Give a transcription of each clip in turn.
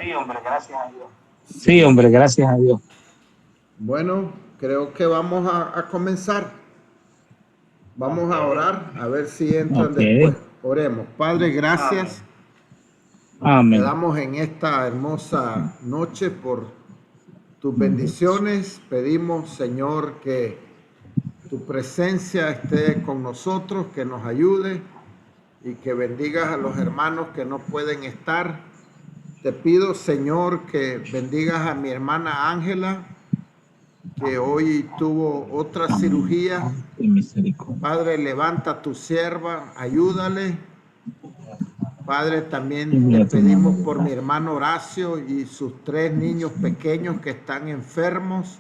Sí, hombre, gracias a Dios. Bueno, creo que vamos a comenzar. Vamos a orar, a ver si entran después. Oremos. Padre, gracias. Te Amén. damos en esta hermosa noche por tus bendiciones. Pedimos, Señor, que tu presencia esté con nosotros, que nos ayude y que bendigas a los hermanos que no pueden estar. Te pido, Señor, que bendigas a mi hermana Ángela, que hoy tuvo otra cirugía. Padre, levanta a tu sierva, ayúdale. Padre, también te pedimos por mi hermano Horacio y sus 3 niños pequeños que están enfermos,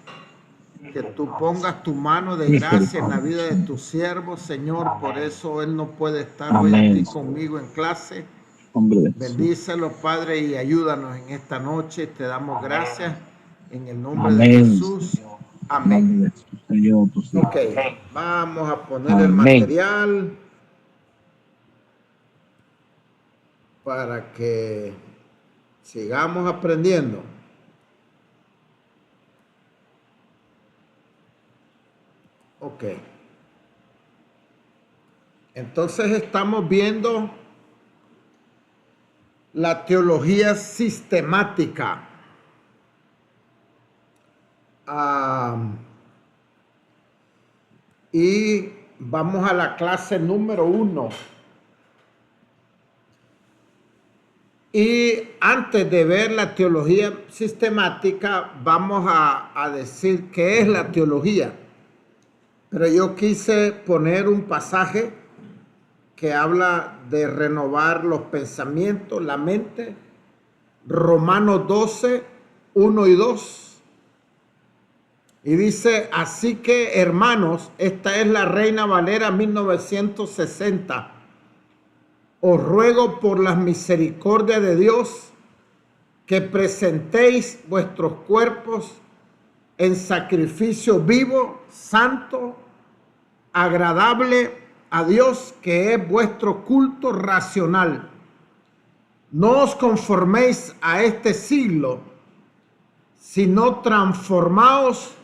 que tú pongas tu mano de gracia en la vida de tu siervo, Señor. Por eso él no puede estar hoy aquí conmigo en clase. Bendícelo, Padre, y ayúdanos en esta noche. Te damos gracias en el nombre de Jesús. Amén. Ok, vamos a poner el material para que sigamos aprendiendo. Ok. Entonces estamos viendo la teología sistemática. Y vamos a la clase número 1. Y antes de ver la teología sistemática, vamos a decir qué es la teología. Pero yo quise poner un pasaje que habla de renovar los pensamientos, la mente. Romanos 12, 1 y 2. Y dice, así que hermanos, esta es la Reina Valera 1960. Os ruego por las misericordias de Dios que presentéis vuestros cuerpos en sacrificio vivo, santo, agradable a Dios, que es vuestro culto racional. No os conforméis a este siglo, sino transformaos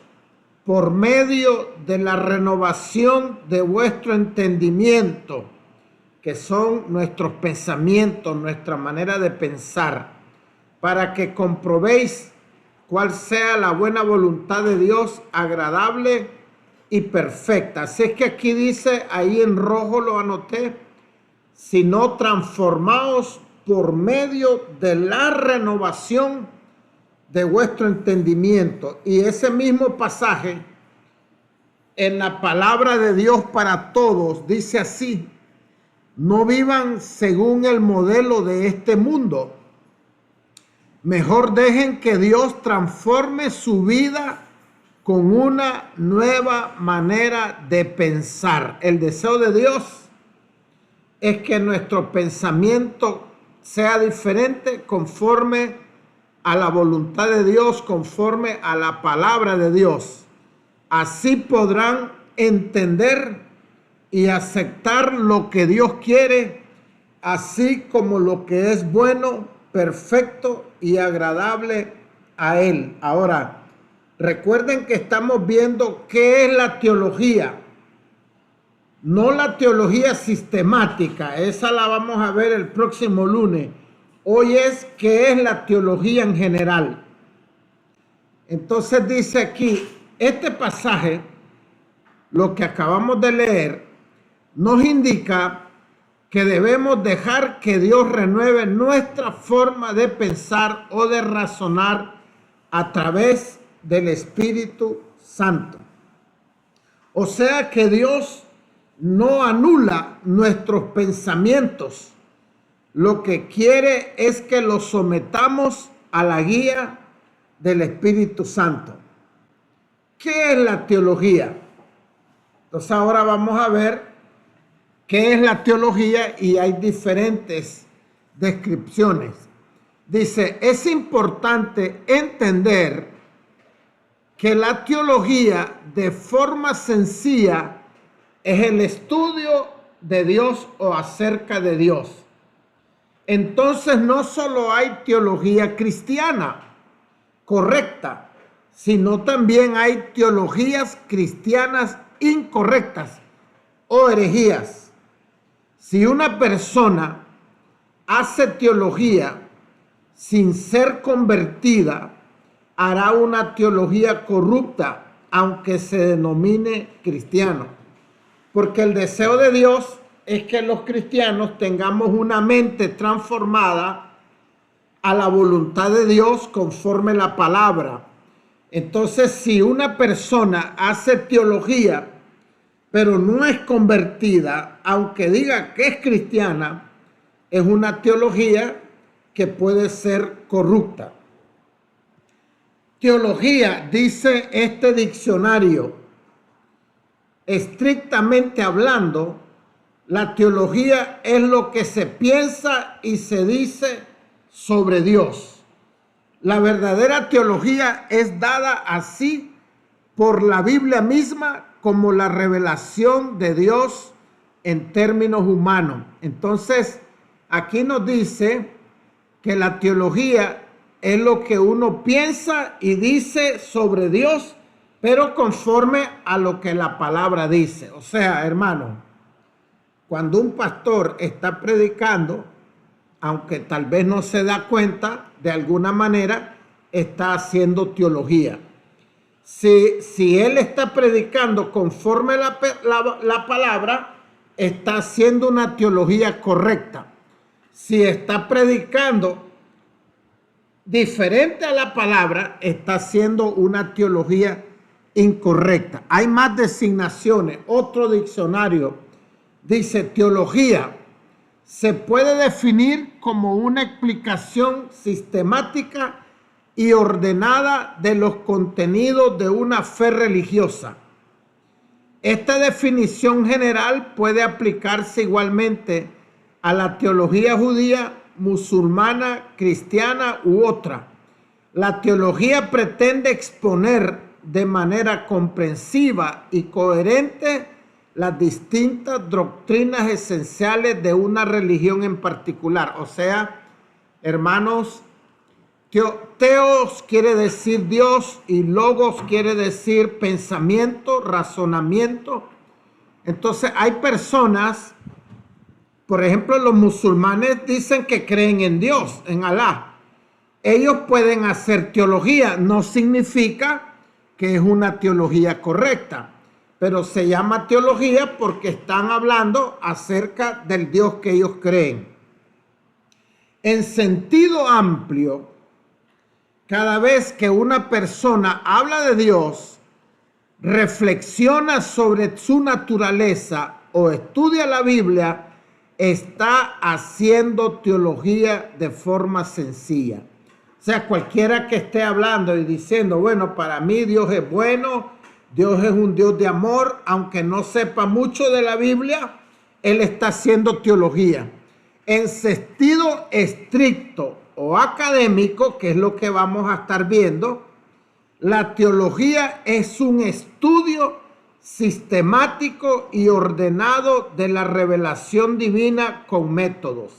por medio de la renovación de vuestro entendimiento, que son nuestros pensamientos, nuestra manera de pensar, para que comprobéis cuál sea la buena voluntad de Dios, agradable y perfecta. Así es que aquí dice, ahí en rojo lo anoté, sino transformaos por medio de la renovación de vuestro entendimiento. Y ese mismo pasaje en la palabra de Dios para todos dice así: no vivan según el modelo de este mundo. Mejor dejen que Dios transforme su vida con una nueva manera de pensar. El deseo de Dios es que nuestro pensamiento sea diferente conforme a la voluntad de Dios, conforme a la palabra de Dios. Así podrán entender y aceptar lo que Dios quiere, así como lo que es bueno, perfecto y agradable a Él. Ahora, recuerden que estamos viendo qué es la teología. No la teología sistemática, esa la vamos a ver el próximo lunes. Hoy es qué es la teología en general. Entonces dice aquí, este pasaje, lo que acabamos de leer, nos indica que debemos dejar que Dios renueve nuestra forma de pensar o de razonar a través del Espíritu Santo. O sea que Dios no anula nuestros pensamientos. Lo que quiere es que los sometamos a la guía del Espíritu Santo. ¿Qué es la teología? Entonces ahora vamos a ver qué es la teología y hay diferentes descripciones. Dice, es importante entender que la teología de forma sencilla es el estudio de Dios o acerca de Dios. entonces no solo hay teología cristiana correcta, sino también hay teologías cristianas incorrectas o herejías. Si una persona hace teología sin ser convertida, hará una teología corrupta, aunque se denomine cristiano. Porque el deseo de Dios es que los cristianos tengamos una mente transformada a la voluntad de Dios conforme la palabra. Entonces, si una persona hace teología, pero no es convertida, aunque diga que es cristiana, es una teología que puede ser corrupta. Teología, dice este diccionario, estrictamente hablando, la teología es lo que se piensa y se dice sobre Dios. La verdadera teología es dada así por la Biblia misma como la revelación de Dios en términos humanos. Entonces, aquí nos dice que la teología es lo que uno piensa y dice sobre Dios, pero conforme a lo que la palabra dice. O sea, hermano, cuando un pastor está predicando, aunque tal vez no se da cuenta, de alguna manera está haciendo teología. Si él está predicando conforme la palabra, está haciendo una teología correcta. Si está predicando diferente a la palabra, está haciendo una teología incorrecta. Hay más designaciones. Otro diccionario dice: teología se puede definir como una explicación sistemática y ordenada de los contenidos de una fe religiosa. Esta definición general puede aplicarse igualmente a la teología judía, musulmana, cristiana u otra. La teología pretende exponer de manera comprensiva y coherente las distintas doctrinas esenciales de una religión en particular. O sea, hermanos, teos quiere decir Dios y logos quiere decir pensamiento, razonamiento. Entonces hay personas, por ejemplo, los musulmanes dicen que creen en Dios, en Alá. Ellos pueden hacer teología, no significa que es una teología correcta, pero se llama teología porque están hablando acerca del Dios que ellos creen. En sentido amplio, cada vez que una persona habla de Dios, reflexiona sobre su naturaleza o estudia la Biblia, está haciendo teología de forma sencilla. O sea, cualquiera que esté hablando y diciendo, bueno, para mí Dios es bueno, Dios es un Dios de amor, aunque no sepa mucho de la Biblia, él está haciendo teología. En sentido estricto o académico, que es lo que vamos a estar viendo, la teología es un estudio sistemático y ordenado de la revelación divina con métodos.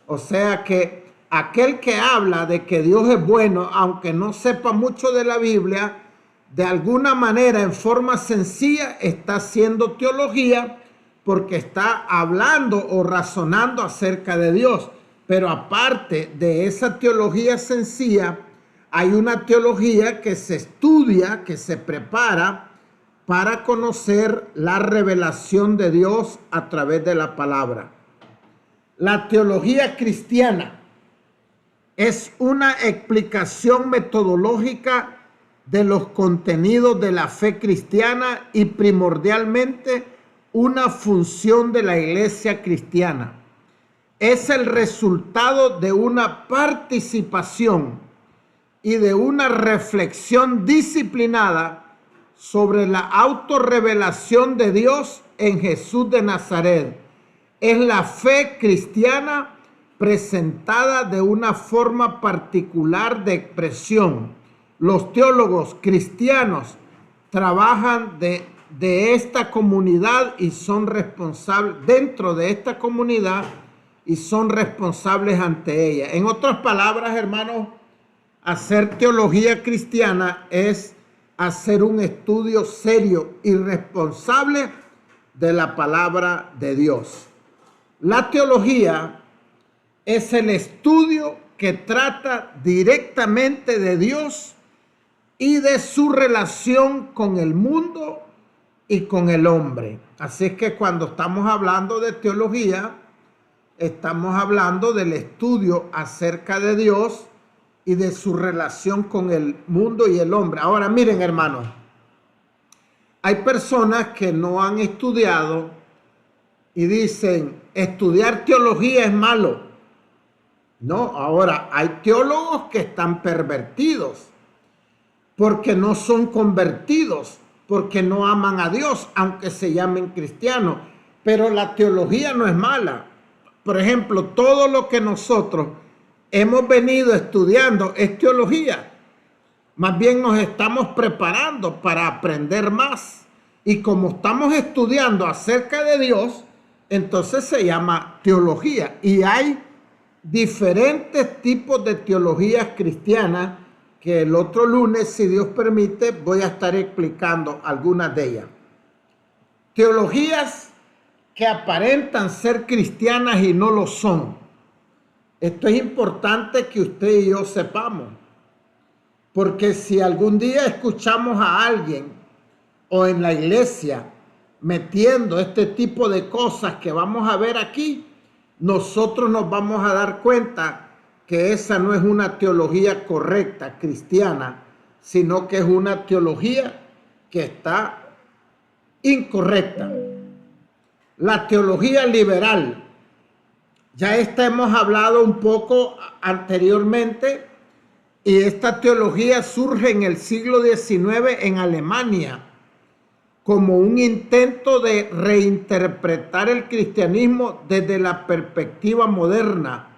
O sea que aquel que habla de que Dios es bueno, aunque no sepa mucho de la Biblia, de alguna manera, en forma sencilla, está haciendo teología porque está hablando o razonando acerca de Dios. Pero aparte de esa teología sencilla, hay una teología que se estudia, que se prepara para conocer la revelación de Dios a través de la palabra. La teología cristiana es una explicación metodológica de los contenidos de la fe cristiana y primordialmente una función de la iglesia cristiana. Es el resultado de una participación y de una reflexión disciplinada sobre la autorrevelación de Dios en Jesús de Nazaret. Es la fe cristiana presentada de una forma particular de expresión. Los teólogos cristianos trabajan de esta comunidad y son responsables dentro de esta comunidad. y son responsables ante ella. En otras palabras, hermanos, hacer teología cristiana es hacer un estudio serio y responsable de la palabra de Dios. La teología es el estudio que trata directamente de Dios y de su relación con el mundo y con el hombre. Así es que cuando estamos hablando de teología, estamos hablando del estudio acerca de Dios y de su relación con el mundo y el hombre. Ahora miren, hermanos, hay personas que no han estudiado y dicen, estudiar teología es malo. No, ahora hay teólogos que están pervertidos porque no son convertidos, porque no aman a Dios, aunque se llamen cristianos. Pero la teología no es mala. Por ejemplo, todo lo que nosotros hemos venido estudiando es teología. Más bien nos estamos preparando para aprender más. Y como estamos estudiando acerca de Dios, entonces se llama teología. Y hay diferentes tipos de teologías cristianas que el otro lunes, si Dios permite, voy a estar explicando algunas de ellas. Teologías que aparentan ser cristianas y no lo son. Esto es importante que usted y yo sepamos, porque si algún día escuchamos a alguien o en la iglesia metiendo este tipo de cosas que vamos a ver aquí, nosotros nos vamos a dar cuenta que esa no es una teología correcta cristiana, sino que es una teología que está incorrecta. La teología liberal, ya hemos hablado un poco anteriormente, y esta teología surge en el siglo XIX en Alemania como un intento de reinterpretar el cristianismo desde la perspectiva moderna,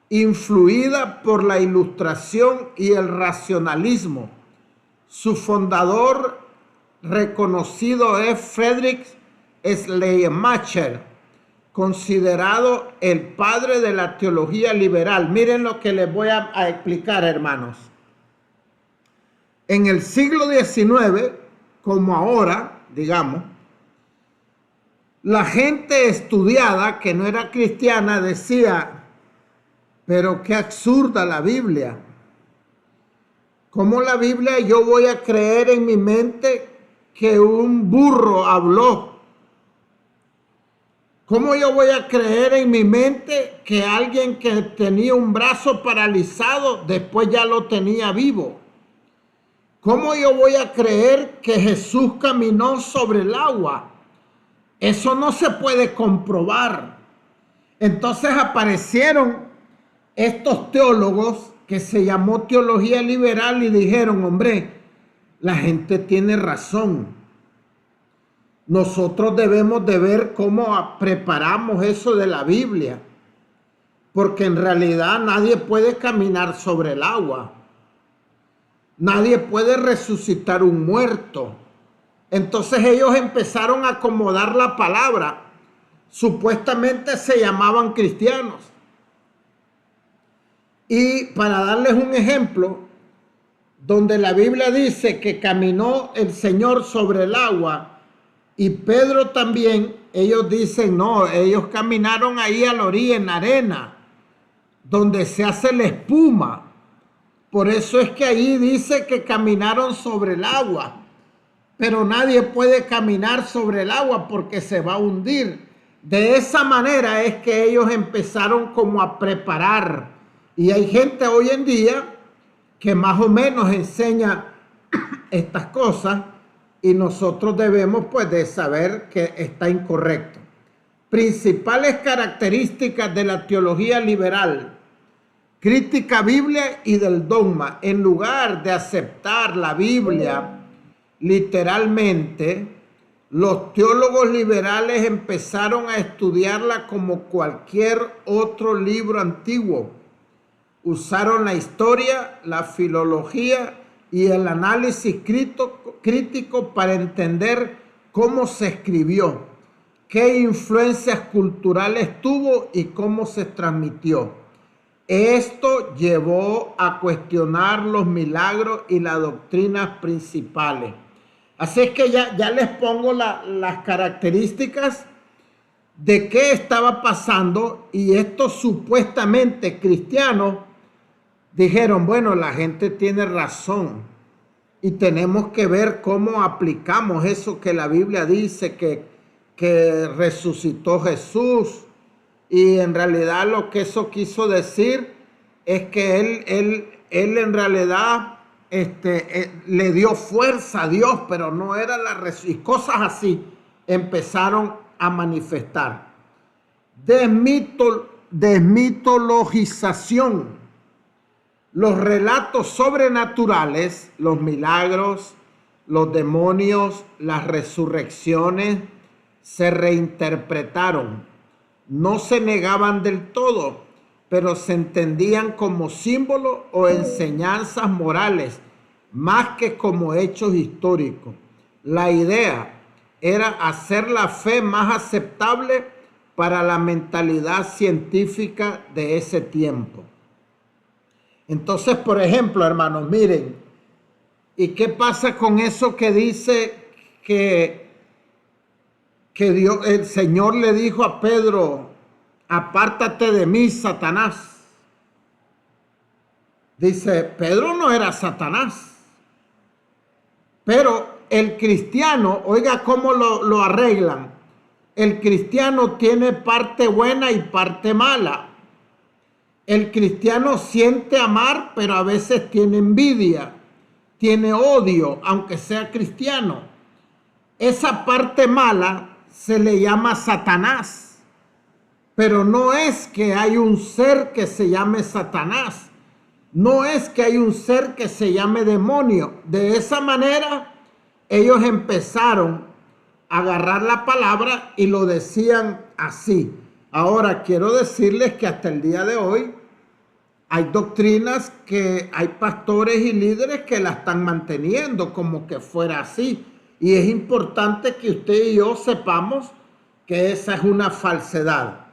influida por la Ilustración y el racionalismo. Su fundador reconocido es Friedrich Schleiermacher, considerado el padre de la teología liberal. Miren lo que les voy a explicar, hermanos. En el siglo XIX, como ahora, digamos, la gente estudiada que no era cristiana decía, pero qué absurda la Biblia. ¿Cómo la Biblia yo voy a creer en mi mente que un burro habló? ¿Cómo yo voy a creer en mi mente que alguien que tenía un brazo paralizado después ya lo tenía vivo? ¿Cómo yo voy a creer que Jesús caminó sobre el agua? Eso no se puede comprobar. Entonces aparecieron estos teólogos que se llamó teología liberal y dijeron, hombre, la gente tiene razón. Nosotros debemos de ver cómo preparamos eso de la Biblia, porque en realidad nadie puede caminar sobre el agua. Nadie puede resucitar un muerto. Entonces ellos empezaron a acomodar la palabra. Supuestamente se llamaban cristianos. Y para darles un ejemplo, donde la Biblia dice que caminó el Señor sobre el agua, y Pedro también, ellos dicen, no, ellos caminaron ahí a la orilla en arena, donde se hace la espuma. Por eso es que ahí dice que caminaron sobre el agua. Pero nadie puede caminar sobre el agua porque se va a hundir. De esa manera es que ellos empezaron como a preparar. Y hay gente hoy en día que más o menos enseña estas cosas. Y nosotros debemos pues de saber que está incorrecto. Principales características de la teología liberal: crítica Biblia y del dogma. En lugar de aceptar la Biblia literalmente, los teólogos liberales empezaron a estudiarla como cualquier otro libro antiguo. Usaron la historia, la filología y el análisis crítico para entender cómo se escribió, qué influencias culturales tuvo y cómo se transmitió. Esto llevó a cuestionar los milagros y las doctrinas principales. Así es que ya les pongo las características de qué estaba pasando, y estos supuestamente cristianos dijeron, bueno, la gente tiene razón y tenemos que ver cómo aplicamos eso que la Biblia dice, que resucitó Jesús. Y en realidad lo que eso quiso decir es que él en realidad le dio fuerza a Dios, pero no era la resurrección. Y cosas así empezaron a manifestar. Desmitologización. Los relatos sobrenaturales, los milagros, los demonios, las resurrecciones, se reinterpretaron. No se negaban del todo, pero se entendían como símbolos o enseñanzas morales, más que como hechos históricos. La idea era hacer la fe más aceptable para la mentalidad científica de ese tiempo. Entonces, por ejemplo, hermanos, miren, ¿y qué pasa con eso que dice que Dios, el Señor le dijo a Pedro, apártate de mí, Satanás? Dice, Pedro no era Satanás, pero el cristiano, oiga cómo lo arreglan. El cristiano tiene parte buena y parte mala. El cristiano siente amar, pero a veces tiene envidia, tiene odio, aunque sea cristiano. Esa parte mala se le llama Satanás, pero no es que hay un ser que se llame Satanás, no es que hay un ser que se llame demonio. De esa manera ellos empezaron a agarrar la palabra y lo decían así. Ahora quiero decirles que hasta el día de hoy hay doctrinas que hay pastores y líderes que la están manteniendo como que fuera así. Y es importante que usted y yo sepamos que esa es una falsedad.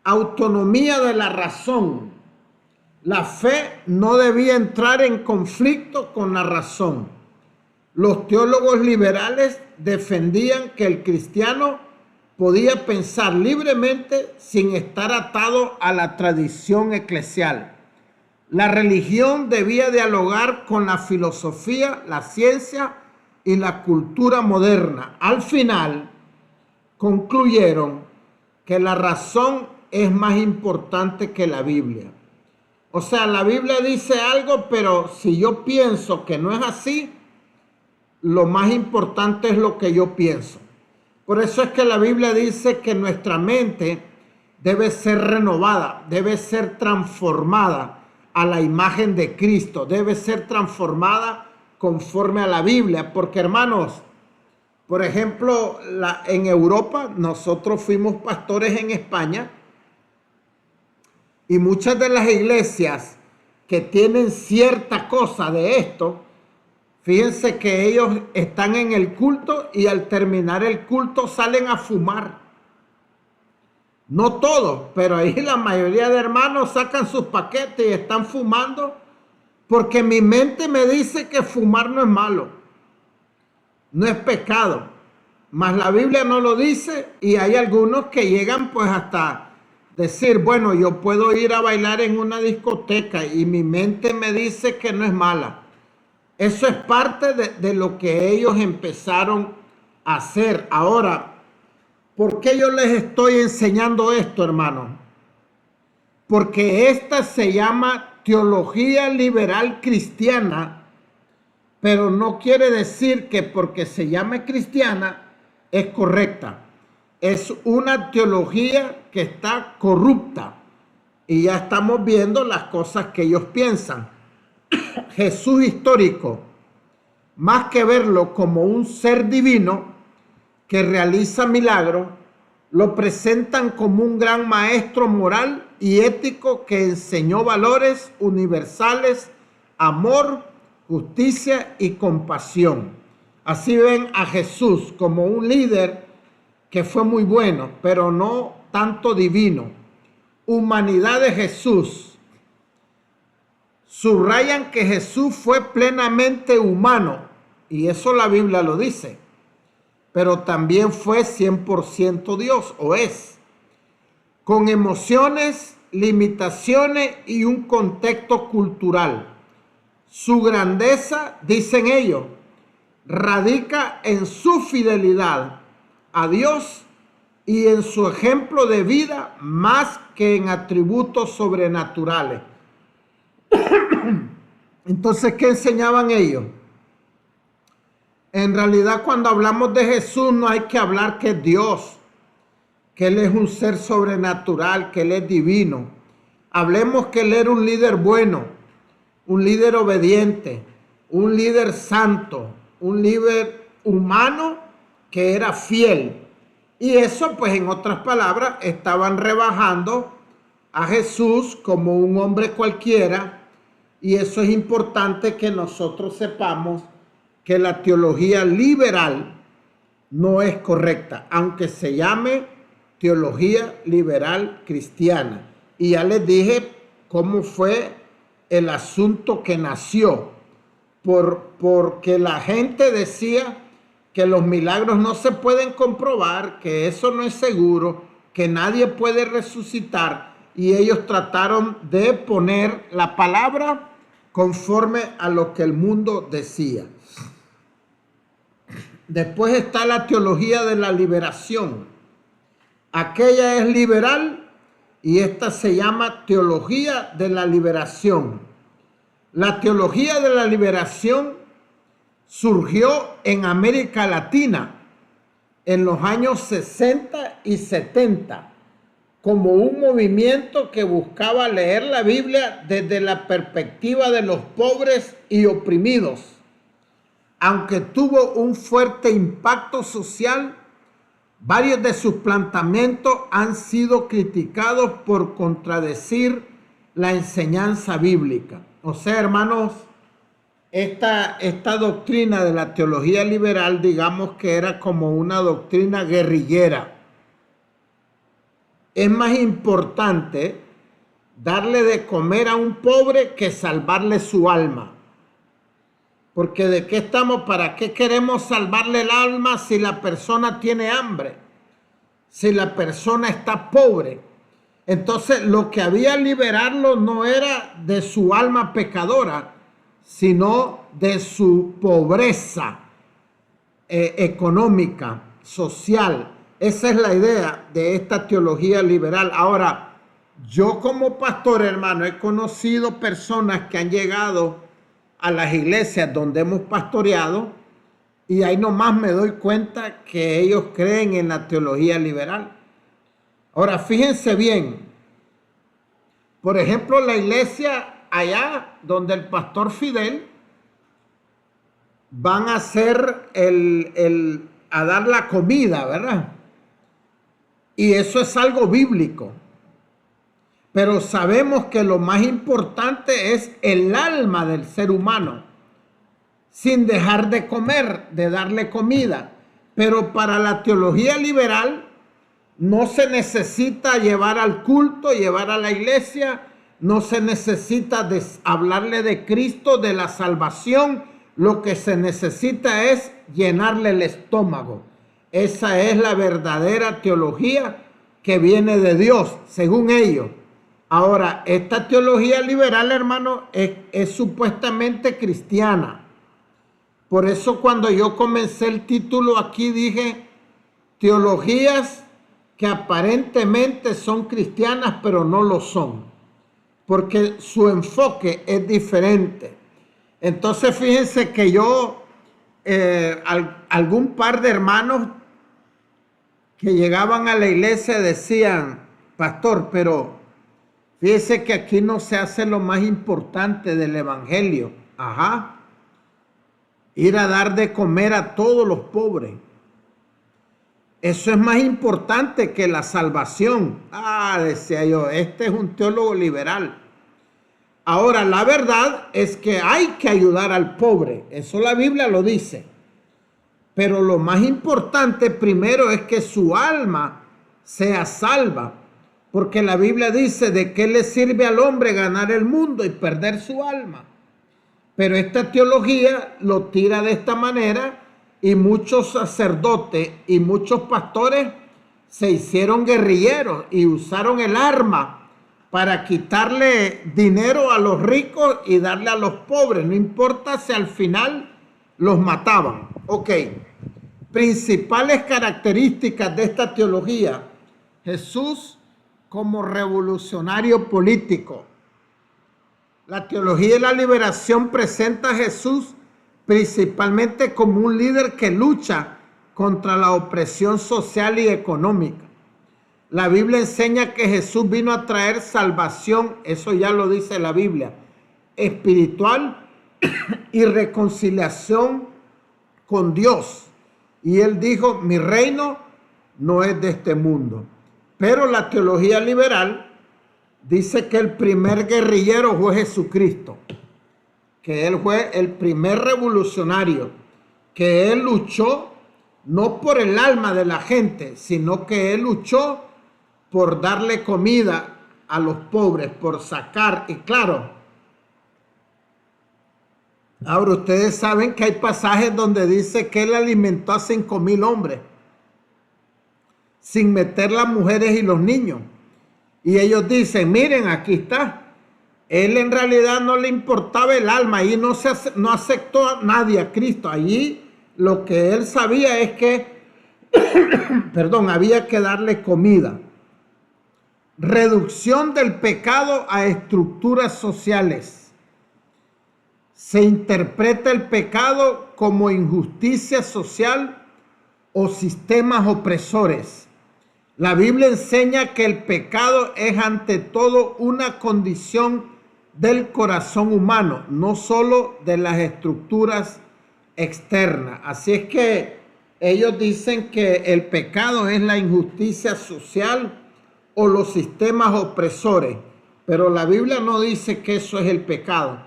Autonomía de la razón. La fe no debía entrar en conflicto con la razón. Los teólogos liberales defendían que el cristiano podía pensar libremente sin estar atado a la tradición eclesial. La religión debía dialogar con la filosofía, la ciencia y la cultura moderna. Al final, concluyeron que la razón es más importante que la Biblia. O sea, la Biblia dice algo, pero si yo pienso que no es así, lo más importante es lo que yo pienso. Por eso es que la Biblia dice que nuestra mente debe ser renovada, debe ser transformada a la imagen de Cristo, debe ser transformada conforme a la Biblia. Porque, hermanos, por ejemplo, en Europa, nosotros fuimos pastores en España, y muchas de las iglesias que tienen cierta cosa de esto, fíjense que ellos están en el culto y al terminar el culto salen a fumar. No todos, pero ahí la mayoría de hermanos sacan sus paquetes y están fumando, porque mi mente me dice que fumar no es malo, no es pecado, mas la Biblia no lo dice. Y hay algunos que llegan pues hasta decir, bueno, yo puedo ir a bailar en una discoteca y mi mente me dice que no es mala. Eso es parte de lo que ellos empezaron a hacer. Ahora, ¿por qué yo les estoy enseñando esto, hermano? Porque esta se llama teología liberal cristiana, pero no quiere decir que porque se llame cristiana es correcta. Es una teología que está corrupta y ya estamos viendo las cosas que ellos piensan. Jesús histórico, más que verlo como un ser divino que realiza milagros, lo presentan como un gran maestro moral y ético que enseñó valores universales, amor, justicia y compasión. Así ven a Jesús como un líder que fue muy bueno, pero no tanto divino. Humanidad de Jesús. Subrayan que Jesús fue plenamente humano, y eso la Biblia lo dice, pero también fue 100% Dios, o es, con emociones, limitaciones y un contexto cultural. Su grandeza, dicen ellos, radica en su fidelidad a Dios y en su ejemplo de vida más que en atributos sobrenaturales. Entonces, ¿qué enseñaban ellos? En realidad, cuando hablamos de Jesús, no hay que hablar que es Dios, que Él es un ser sobrenatural, que Él es divino. Hablemos que Él era un líder bueno, un líder obediente, un líder santo, un líder humano que era fiel. Y eso, pues en otras palabras, estaban rebajando a Jesús como un hombre cualquiera. Y eso es importante que nosotros sepamos que la teología liberal no es correcta, aunque se llame teología liberal cristiana. Y ya les dije cómo fue el asunto que nació, porque la gente decía que los milagros no se pueden comprobar, que eso no es seguro, que nadie puede resucitar, y ellos trataron de poner la palabra conforme a lo que el mundo decía. Después está la teología de la liberación. Aquella es liberal y esta se llama teología de la liberación. La teología de la liberación surgió en América Latina en los años 60 y 70 como un movimiento que buscaba leer la Biblia desde la perspectiva de los pobres y oprimidos. Aunque tuvo un fuerte impacto social, varios de sus planteamientos han sido criticados por contradecir la enseñanza bíblica. O sea, hermanos, esta doctrina de la teología liberal, digamos que era como una doctrina guerrillera. Es más importante darle de comer a un pobre que salvarle su alma. Porque ¿de qué estamos? ¿Para qué queremos salvarle el alma si la persona tiene hambre? Si la persona está pobre. Entonces lo que había liberarlo no era de su alma pecadora, sino de su pobreza económica, social. Esa es la idea de esta teología liberal. Ahora, yo como pastor, hermano, he conocido personas que han llegado a las iglesias donde hemos pastoreado y ahí nomás me doy cuenta que ellos creen en la teología liberal. Ahora, fíjense bien. Por ejemplo, la iglesia allá donde el pastor Fidel van a hacer a dar la comida, ¿verdad? Y eso es algo bíblico. Pero sabemos que lo más importante es el alma del ser humano, sin dejar de comer, de darle comida. Pero para la teología liberal no se necesita llevar al culto, llevar a la iglesia, no se necesita hablarle de Cristo, de la salvación. Lo que se necesita es llenarle el estómago. Esa es la verdadera teología que viene de Dios, según ellos. Ahora, esta teología liberal, hermano, es supuestamente cristiana. Por eso cuando yo comencé el título aquí dije teologías que aparentemente son cristianas, pero no lo son, porque su enfoque es diferente. Entonces, fíjense que yo, algún par de hermanos que llegaban a la iglesia decían, pastor, pero fíjese que aquí no se hace lo más importante del evangelio. Ajá. Ir a dar de comer a todos los pobres. Eso es más importante que la salvación. Ah, decía yo, este es un teólogo liberal. Ahora, la verdad es que hay que ayudar al pobre. Eso la Biblia lo dice. Pero lo más importante primero es que su alma sea salva, porque la Biblia dice: ¿de qué le sirve al hombre ganar el mundo y perder su alma? Pero esta teología lo tira de esta manera, y muchos sacerdotes y muchos pastores se hicieron guerrilleros y usaron el arma para quitarle dinero a los ricos y darle a los pobres, no importa si al final los mataban. Ok, principales características de esta teología: Jesús como revolucionario político. La teología de la liberación presenta a Jesús principalmente como un líder que lucha contra la opresión social y económica. La Biblia enseña que Jesús vino a traer salvación, eso ya lo dice la Biblia, espiritual y reconciliación con Dios. Y él dijo: mi reino no es de este mundo. Pero la teología liberal dice que el primer guerrillero fue Jesucristo, que él fue el primer revolucionario, que él luchó no por el alma de la gente, sino que él luchó por darle comida a los pobres, por sacar. Y claro, ahora ustedes saben que hay pasajes donde dice que él alimentó a 5,000 hombres, sin meter las mujeres y los niños. Y ellos dicen: miren, aquí está. Él en realidad no le importaba el alma, y no aceptó a nadie a Cristo. Allí lo que él sabía es que, perdón, había que darle comida. Reducción del pecado a estructuras sociales. Se interpreta el pecado como injusticia social o sistemas opresores. La Biblia enseña que el pecado es ante todo una condición del corazón humano, no solo de las estructuras externas. Así es que ellos dicen que el pecado es la injusticia social o los sistemas opresores, pero la Biblia no dice que eso es el pecado.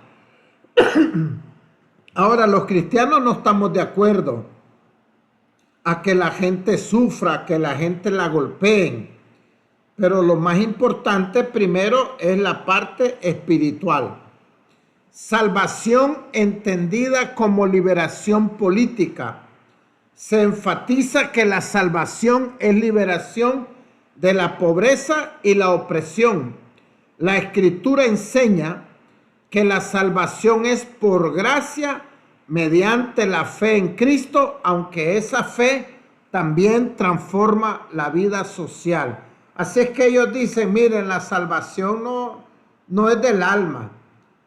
Ahora, los cristianos no estamos de acuerdo a que la gente sufra, que la gente la golpeen. Pero lo más importante primero es la parte espiritual. Salvación entendida como liberación política. Se enfatiza que la salvación es liberación de la pobreza y la opresión. La Escritura enseña que la salvación es por gracia mediante la fe en Cristo, aunque esa fe también transforma la vida social. Así es que ellos dicen: miren, la salvación no es del alma,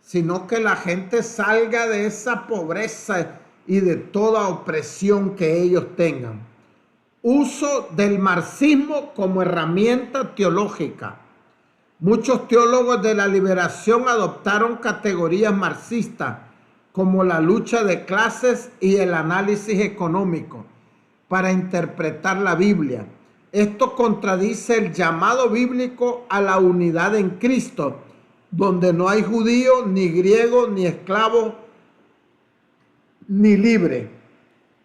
sino que la gente salga de esa pobreza y de toda opresión que ellos tengan. Uso del marxismo como herramienta teológica. Muchos teólogos de la liberación adoptaron categorías marxistas como la lucha de clases y el análisis económico para interpretar la Biblia. Esto contradice el llamado bíblico a la unidad en Cristo, donde no hay judío, ni griego, ni esclavo, ni libre.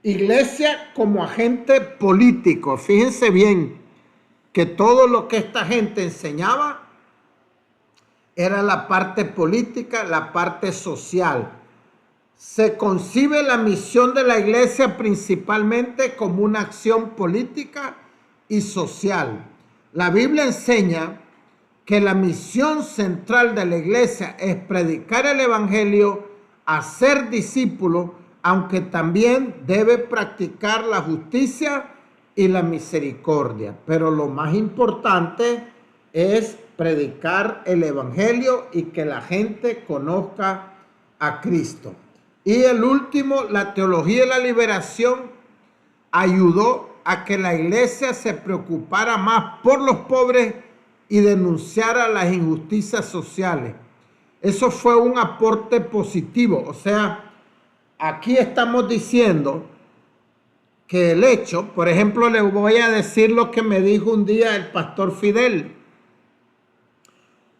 Iglesia como agente político. Fíjense bien que todo lo que esta gente enseñaba era la parte política, la parte social. Se concibe la misión de la iglesia principalmente como una acción política y social. La Biblia enseña que la misión central de la iglesia es predicar el evangelio, hacer discípulos, aunque también debe practicar la justicia y la misericordia. Pero lo más importante es predicar el evangelio y que la gente conozca a Cristo. Y el último, la teología de la liberación ayudó a que la iglesia se preocupara más por los pobres y denunciara las injusticias sociales. Eso fue un aporte positivo. O sea, aquí estamos diciendo que el hecho, por ejemplo, le voy a decir lo que me dijo un día el pastor Fidel.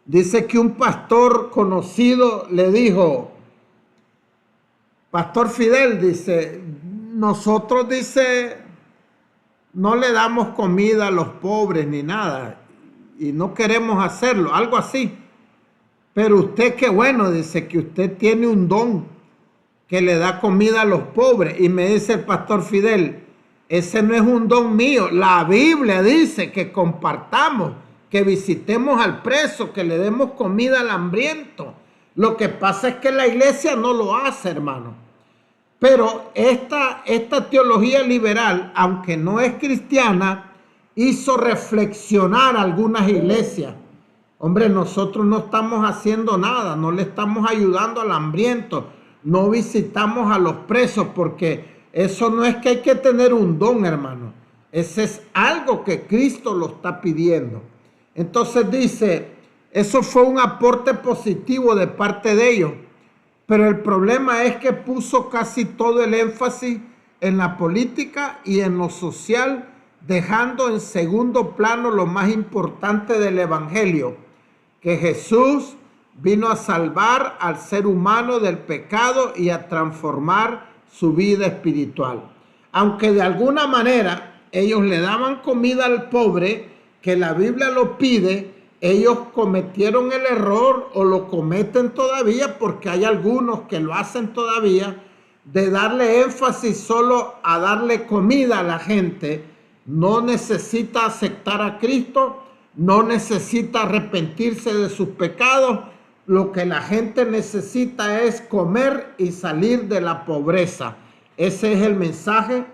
Dice que un pastor conocido le dijo: Pastor Fidel, dice, nosotros, dice, no le damos comida a los pobres ni nada, y no queremos hacerlo, algo así. Pero usted, qué bueno, dice que usted tiene un don que le da comida a los pobres. Y me dice el pastor Fidel, ese no es un don mío. La Biblia dice que compartamos, que visitemos al preso, que le demos comida al hambriento. Lo que pasa es que la iglesia no lo hace, hermano. Pero esta teología liberal, aunque no es cristiana, hizo reflexionar a algunas iglesias. Hombre, nosotros no estamos haciendo nada, no le estamos ayudando al hambriento, no visitamos a los presos, porque eso no es que hay que tener un don, hermano. Ese es algo que Cristo lo está pidiendo. Entonces dice, eso fue un aporte positivo de parte de ellos. Pero el problema es que puso casi todo el énfasis en la política y en lo social, dejando en segundo plano lo más importante del evangelio, que Jesús vino a salvar al ser humano del pecado y a transformar su vida espiritual. Aunque de alguna manera ellos le daban comida al pobre, que la Biblia lo pide, ellos cometieron el error o lo cometen todavía, porque hay algunos que lo hacen todavía, de darle énfasis solo a darle comida a la gente. No necesita aceptar a Cristo, no necesita arrepentirse de sus pecados. Lo que la gente necesita es comer y salir de la pobreza. Ese es el mensaje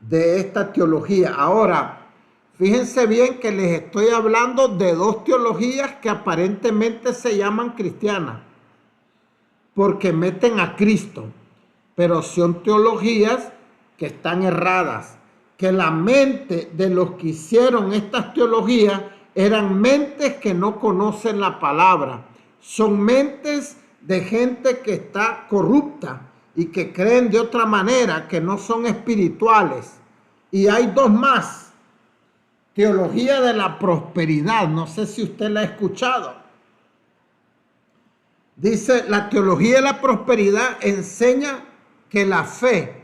de esta teología. Ahora, fíjense bien que les estoy hablando de dos teologías que aparentemente se llaman cristianas, porque meten a Cristo, pero son teologías que están erradas, que la mente de los que hicieron estas teologías eran mentes que no conocen la palabra, son mentes de gente que está corrupta y que creen de otra manera, que no son espirituales. Y hay dos más. Teología de la prosperidad, no sé si usted la ha escuchado. Dice, la teología de la prosperidad enseña que la fe,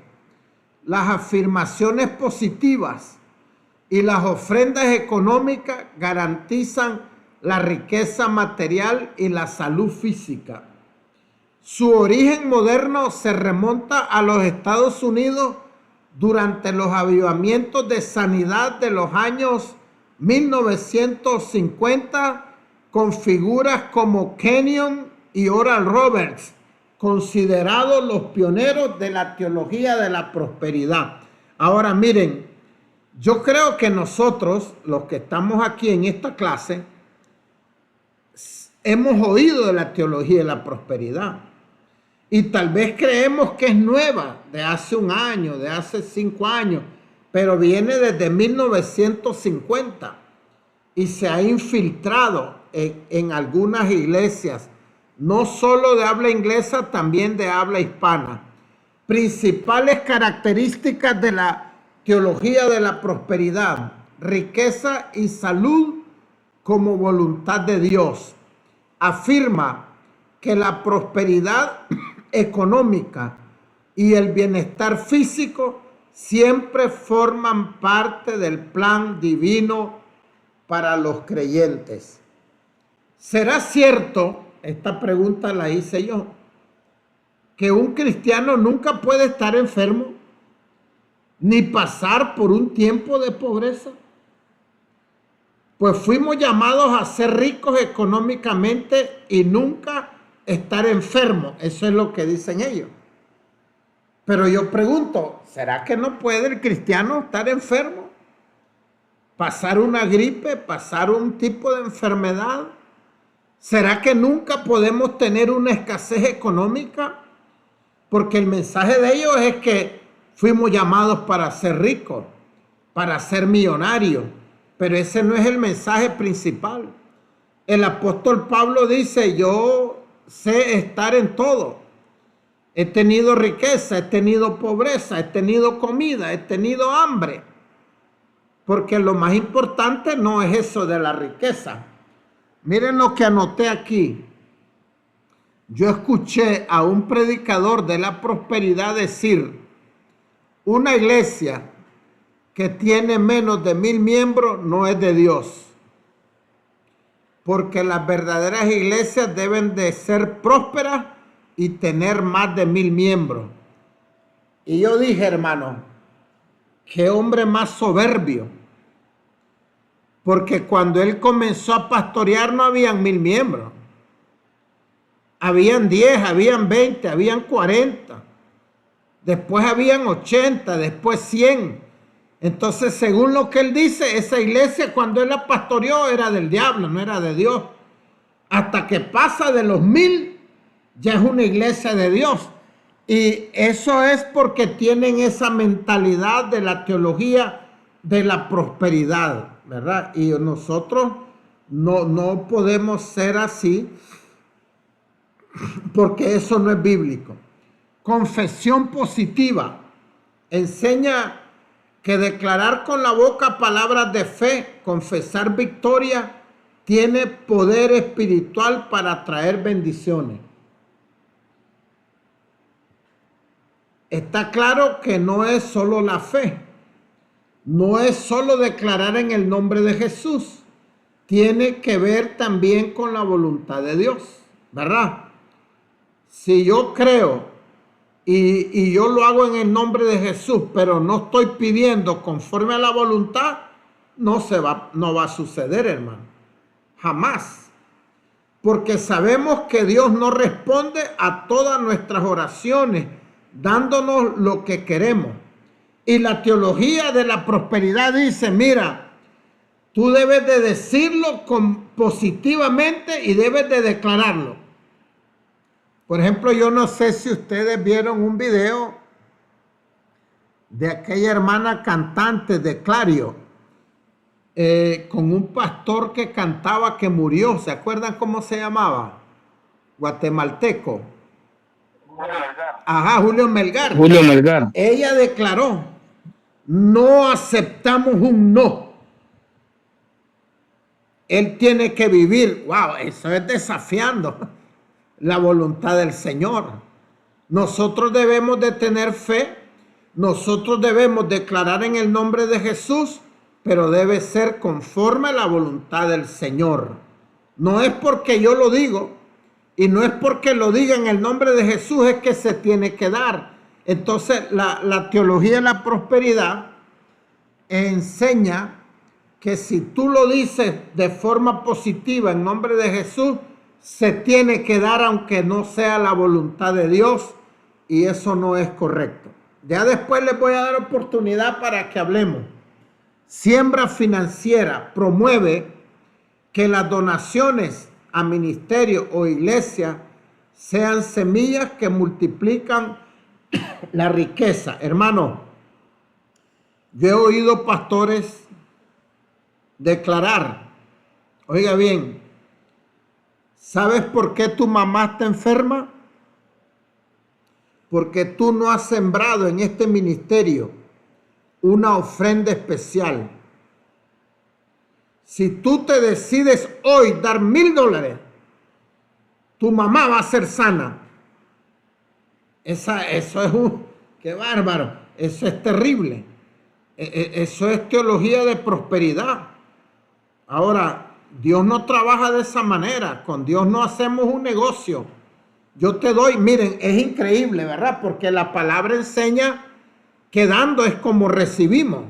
las afirmaciones positivas y las ofrendas económicas garantizan la riqueza material y la salud física. Su origen moderno se remonta a los Estados Unidos durante los avivamientos de sanidad de los años 1950, con figuras como Kenyon y Oral Roberts, considerados los pioneros de la teología de la prosperidad. Ahora miren, yo creo que nosotros, los que estamos aquí en esta clase, hemos oído de la teología de la prosperidad. Y tal vez creemos que es nueva, de hace un año, de hace 5 años, pero viene desde 1950 y se ha infiltrado en algunas iglesias, no solo de habla inglesa, también de habla hispana. Principales características de la teología de la prosperidad: riqueza y salud como voluntad de Dios. Afirma que la prosperidad económica y el bienestar físico siempre forman parte del plan divino para los creyentes. ¿Será cierto, esta pregunta la hice yo, que un cristiano nunca puede estar enfermo ni pasar por un tiempo de pobreza? Pues fuimos llamados a ser ricos económicamente y nunca estar enfermo. Eso es lo que dicen ellos. Pero yo pregunto, ¿será que no puede el cristiano estar enfermo? ¿Pasar una gripe? ¿Pasar un tipo de enfermedad? ¿Será que nunca podemos tener una escasez económica? Porque el mensaje de ellos es que fuimos llamados para ser ricos, para ser millonarios. Pero ese no es el mensaje principal. El apóstol Pablo dice, yo sé estar en todo. He tenido riqueza, he tenido pobreza, he tenido comida, he tenido hambre. Porque lo más importante no es eso de la riqueza. Miren lo que anoté aquí. Yo escuché a un predicador de la prosperidad decir, una iglesia que tiene menos de 1000 miembros no es de Dios. Porque las verdaderas iglesias deben de ser prósperas y tener más de 1000 miembros. Y yo dije, hermano, qué hombre más soberbio. Porque cuando él comenzó a pastorear no habían 1000 miembros. Habían 10, habían 20, habían 40. Después habían 80, después 100. Entonces, según lo que él dice, esa iglesia cuando él la pastoreó era del diablo, no era de Dios. Hasta que pasa de los 1000, ya es una iglesia de Dios. Y eso es porque tienen esa mentalidad de la teología de la prosperidad, ¿verdad? Y nosotros no podemos ser así porque eso no es bíblico. Confesión positiva enseña que declarar con la boca palabras de fe, confesar victoria, tiene poder espiritual para traer bendiciones. Está claro que no es solo la fe, no es solo declarar en el nombre de Jesús, tiene que ver también con la voluntad de Dios, ¿verdad? Si yo creo y yo lo hago en el nombre de Jesús, pero no estoy pidiendo conforme a la voluntad, no va a suceder, hermano. Jamás. Porque sabemos que Dios no responde a todas nuestras oraciones, dándonos lo que queremos. Y la teología de la prosperidad dice, mira, tú debes de decirlo positivamente y debes de declararlo. Por ejemplo, yo no sé si ustedes vieron un video de aquella hermana cantante de Clario, con un pastor que cantaba que murió. ¿Se acuerdan cómo se llamaba? Guatemalteco. Ajá, Julio Melgar. Julio Melgar. Ella declaró, no aceptamos un no. Él tiene que vivir. Wow, eso es desafiando la voluntad del Señor. Nosotros debemos de tener fe, nosotros debemos declarar en el nombre de Jesús, pero debe ser conforme a la voluntad del Señor. No es porque yo lo digo y no es porque lo diga en el nombre de Jesús es que se tiene que dar. Entonces la teología de la prosperidad enseña que si tú lo dices de forma positiva en nombre de Jesús, se tiene que dar aunque no sea la voluntad de Dios, y eso no es correcto. Ya después les voy a dar oportunidad para que hablemos. Siembra financiera promueve que las donaciones a ministerio o iglesia sean semillas que multiplican la riqueza. Hermano, yo he oído pastores declarar, oiga bien, ¿sabes por qué tu mamá está enferma? Porque tú no has sembrado en este ministerio una ofrenda especial. Si tú te decides hoy dar $1000, tu mamá va a ser sana. Eso es qué bárbaro. Eso es terrible. Eso es teología de prosperidad. Ahora, Dios no trabaja de esa manera. Con Dios no hacemos un negocio. Yo te doy, miren, es increíble, ¿verdad? Porque la palabra enseña que dando es como recibimos.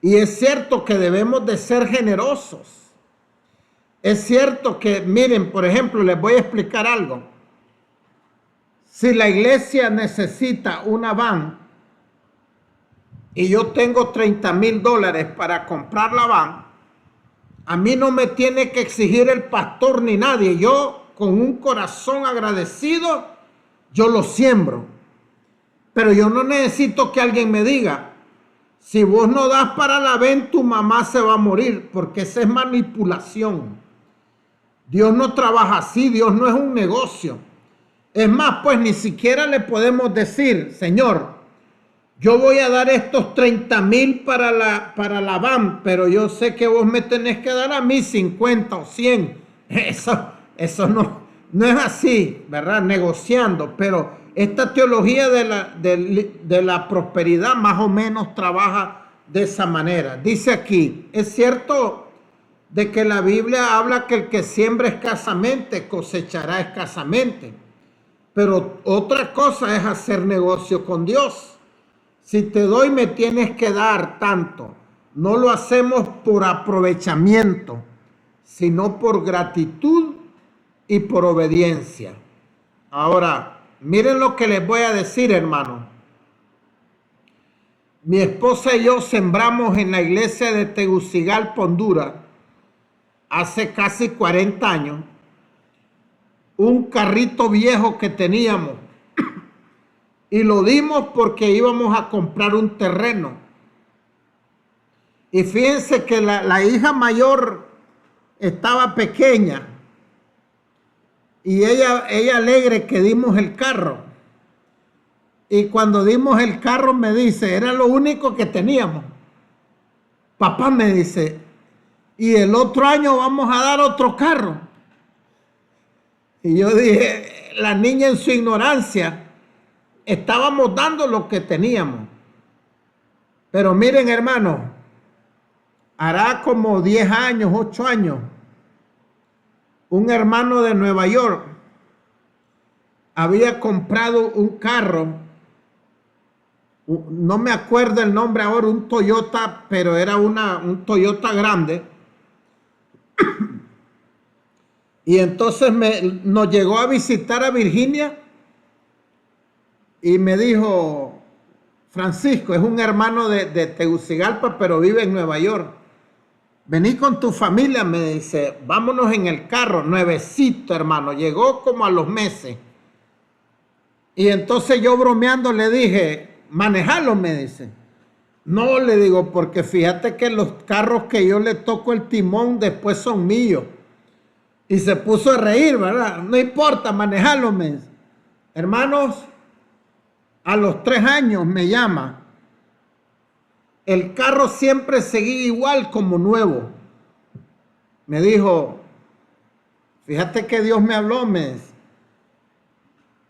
Y es cierto que debemos de ser generosos. Es cierto que, miren, por ejemplo, les voy a explicar algo. Si la iglesia necesita una van y yo tengo $30,000 para comprar la van, a mí no me tiene que exigir el pastor ni nadie. Yo, con un corazón agradecido, yo lo siembro. Pero yo no necesito que alguien me diga, si vos no das para la ven, tu mamá se va a morir, porque esa es manipulación. Dios no trabaja así, Dios no es un negocio. Es más, pues ni siquiera le podemos decir, Señor, yo voy a dar estos 30,000 para la van, pero yo sé que vos me tenés que dar a mí 50 o 100. Eso no es así, ¿verdad? Negociando, pero esta teología de la prosperidad más o menos trabaja de esa manera. Dice aquí, es cierto de que la Biblia habla que el que siembra escasamente cosechará escasamente, pero otra cosa es hacer negocio con Dios. Si te doy, me tienes que dar tanto. No lo hacemos por aprovechamiento, sino por gratitud y por obediencia. Ahora, miren lo que les voy a decir, hermano. Mi esposa y yo sembramos en la iglesia de Tegucigalpa, Honduras, hace casi 40 años, un carrito viejo que teníamos y lo dimos porque íbamos a comprar un terreno. Y fíjense que la hija mayor estaba pequeña y ella alegre que dimos el carro. Y cuando dimos el carro me dice, era lo único que teníamos. Papá me dice, y el otro año vamos a dar otro carro. Y yo dije, la niña en su ignorancia, estábamos dando lo que teníamos. Pero miren, hermano, hará como 10 años, 8 años, un hermano de Nueva York había comprado un carro, no me acuerdo el nombre ahora, un Toyota, pero era un Toyota grande. Y entonces nos llegó a visitar a Virginia y me dijo, Francisco, es un hermano de Tegucigalpa, pero vive en Nueva York. Vení con tu familia, me dice, vámonos en el carro, nuevecito, hermano, llegó como a los meses. Y entonces yo bromeando le dije, manejalo, me dice. No, le digo, porque fíjate que los carros que yo le toco el timón después son míos. Y se puso a reír, ¿verdad? No importa, manejalo, me dice. Hermanos, a los 3 años me llama. El carro siempre seguía igual como nuevo. Me dijo, fíjate que Dios me habló, me dice,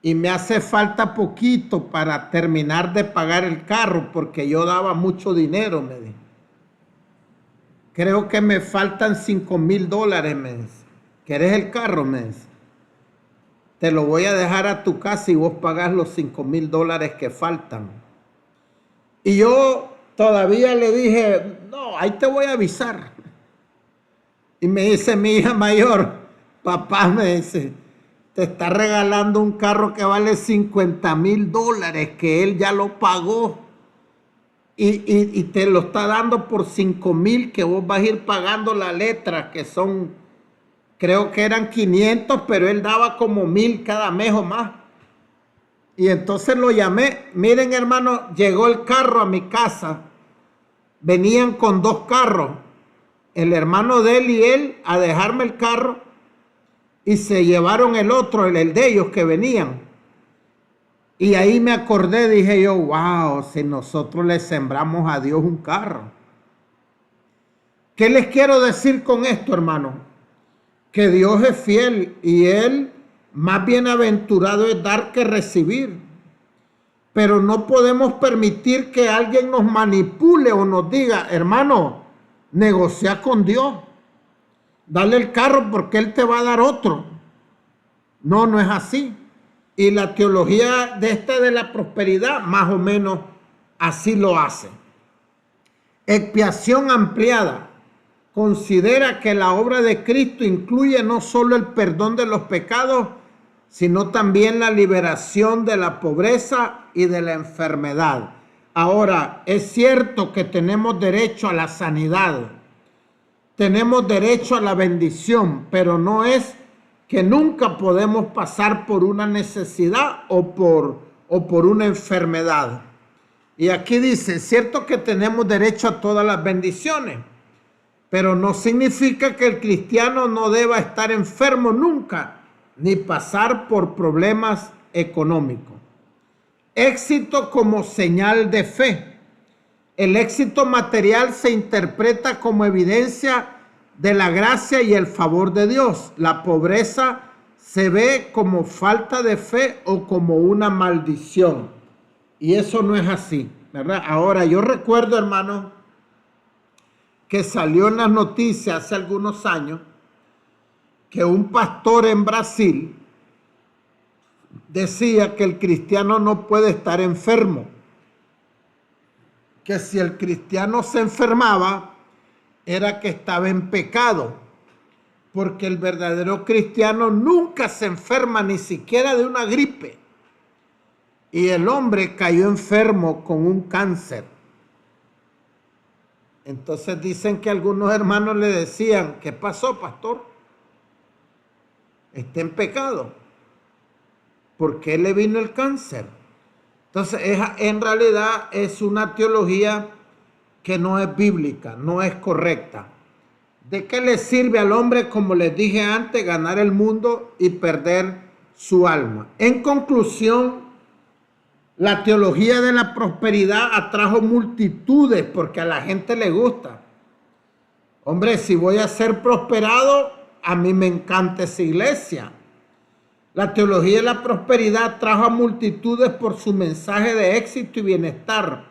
y me hace falta poquito para terminar de pagar el carro porque yo daba mucho dinero, me dijo. Creo que me faltan $5,000, me dice. ¿Querés el carro? Me dice. Te lo voy a dejar a tu casa y vos pagás los $5,000 que faltan. Y yo todavía le dije, no, ahí te voy a avisar. Y me dice mi hija mayor, papá, me dice, te está regalando un carro que vale $50,000, que él ya lo pagó. Y te lo está dando por 5,000, que vos vas a ir pagando la letra, que son, creo que eran 500, pero él daba como 1,000 cada mes o más. Y entonces lo llamé. Miren, hermano, llegó el carro a mi casa. Venían con 2 carros. El hermano de él y él a dejarme el carro. Y se llevaron el otro, el de ellos que venían. Y ahí me acordé, dije yo, wow, si nosotros le sembramos a Dios un carro. ¿Qué les quiero decir con esto, hermano? Que Dios es fiel y Él más bienaventurado es dar que recibir. Pero no podemos permitir que alguien nos manipule o nos diga, hermano, negocia con Dios. Dale el carro porque Él te va a dar otro. No, no es así. Y la teología de la prosperidad más o menos así lo hace. Expiación ampliada. Considera que la obra de Cristo incluye no solo el perdón de los pecados, sino también la liberación de la pobreza y de la enfermedad. Ahora, es cierto que tenemos derecho a la sanidad, tenemos derecho a la bendición, pero no es que nunca podemos pasar por una necesidad o por una enfermedad. Y aquí dice, es cierto que tenemos derecho a todas las bendiciones, pero no significa que el cristiano no deba estar enfermo nunca, ni pasar por problemas económicos. Éxito como señal de fe. El éxito material se interpreta como evidencia de la gracia y el favor de Dios. La pobreza se ve como falta de fe o como una maldición. Y eso no es así, ¿verdad? Ahora, yo recuerdo, hermano, que salió en las noticias hace algunos años que un pastor en Brasil decía que el cristiano no puede estar enfermo, que si el cristiano se enfermaba era que estaba en pecado, porque el verdadero cristiano nunca se enferma ni siquiera de una gripe. Y el hombre cayó enfermo con un cáncer. Entonces dicen que algunos hermanos le decían, ¿qué pasó, pastor? Está en pecado. ¿Por qué le vino el cáncer? Entonces, en realidad es una teología que no es bíblica, no es correcta. ¿De qué le sirve al hombre, como les dije antes, ganar el mundo y perder su alma? En conclusión, la teología de la prosperidad atrajo multitudes porque a la gente le gusta. Hombre, si voy a ser prosperado, a mí me encanta esa iglesia. La teología de la prosperidad trajo a multitudes por su mensaje de éxito y bienestar,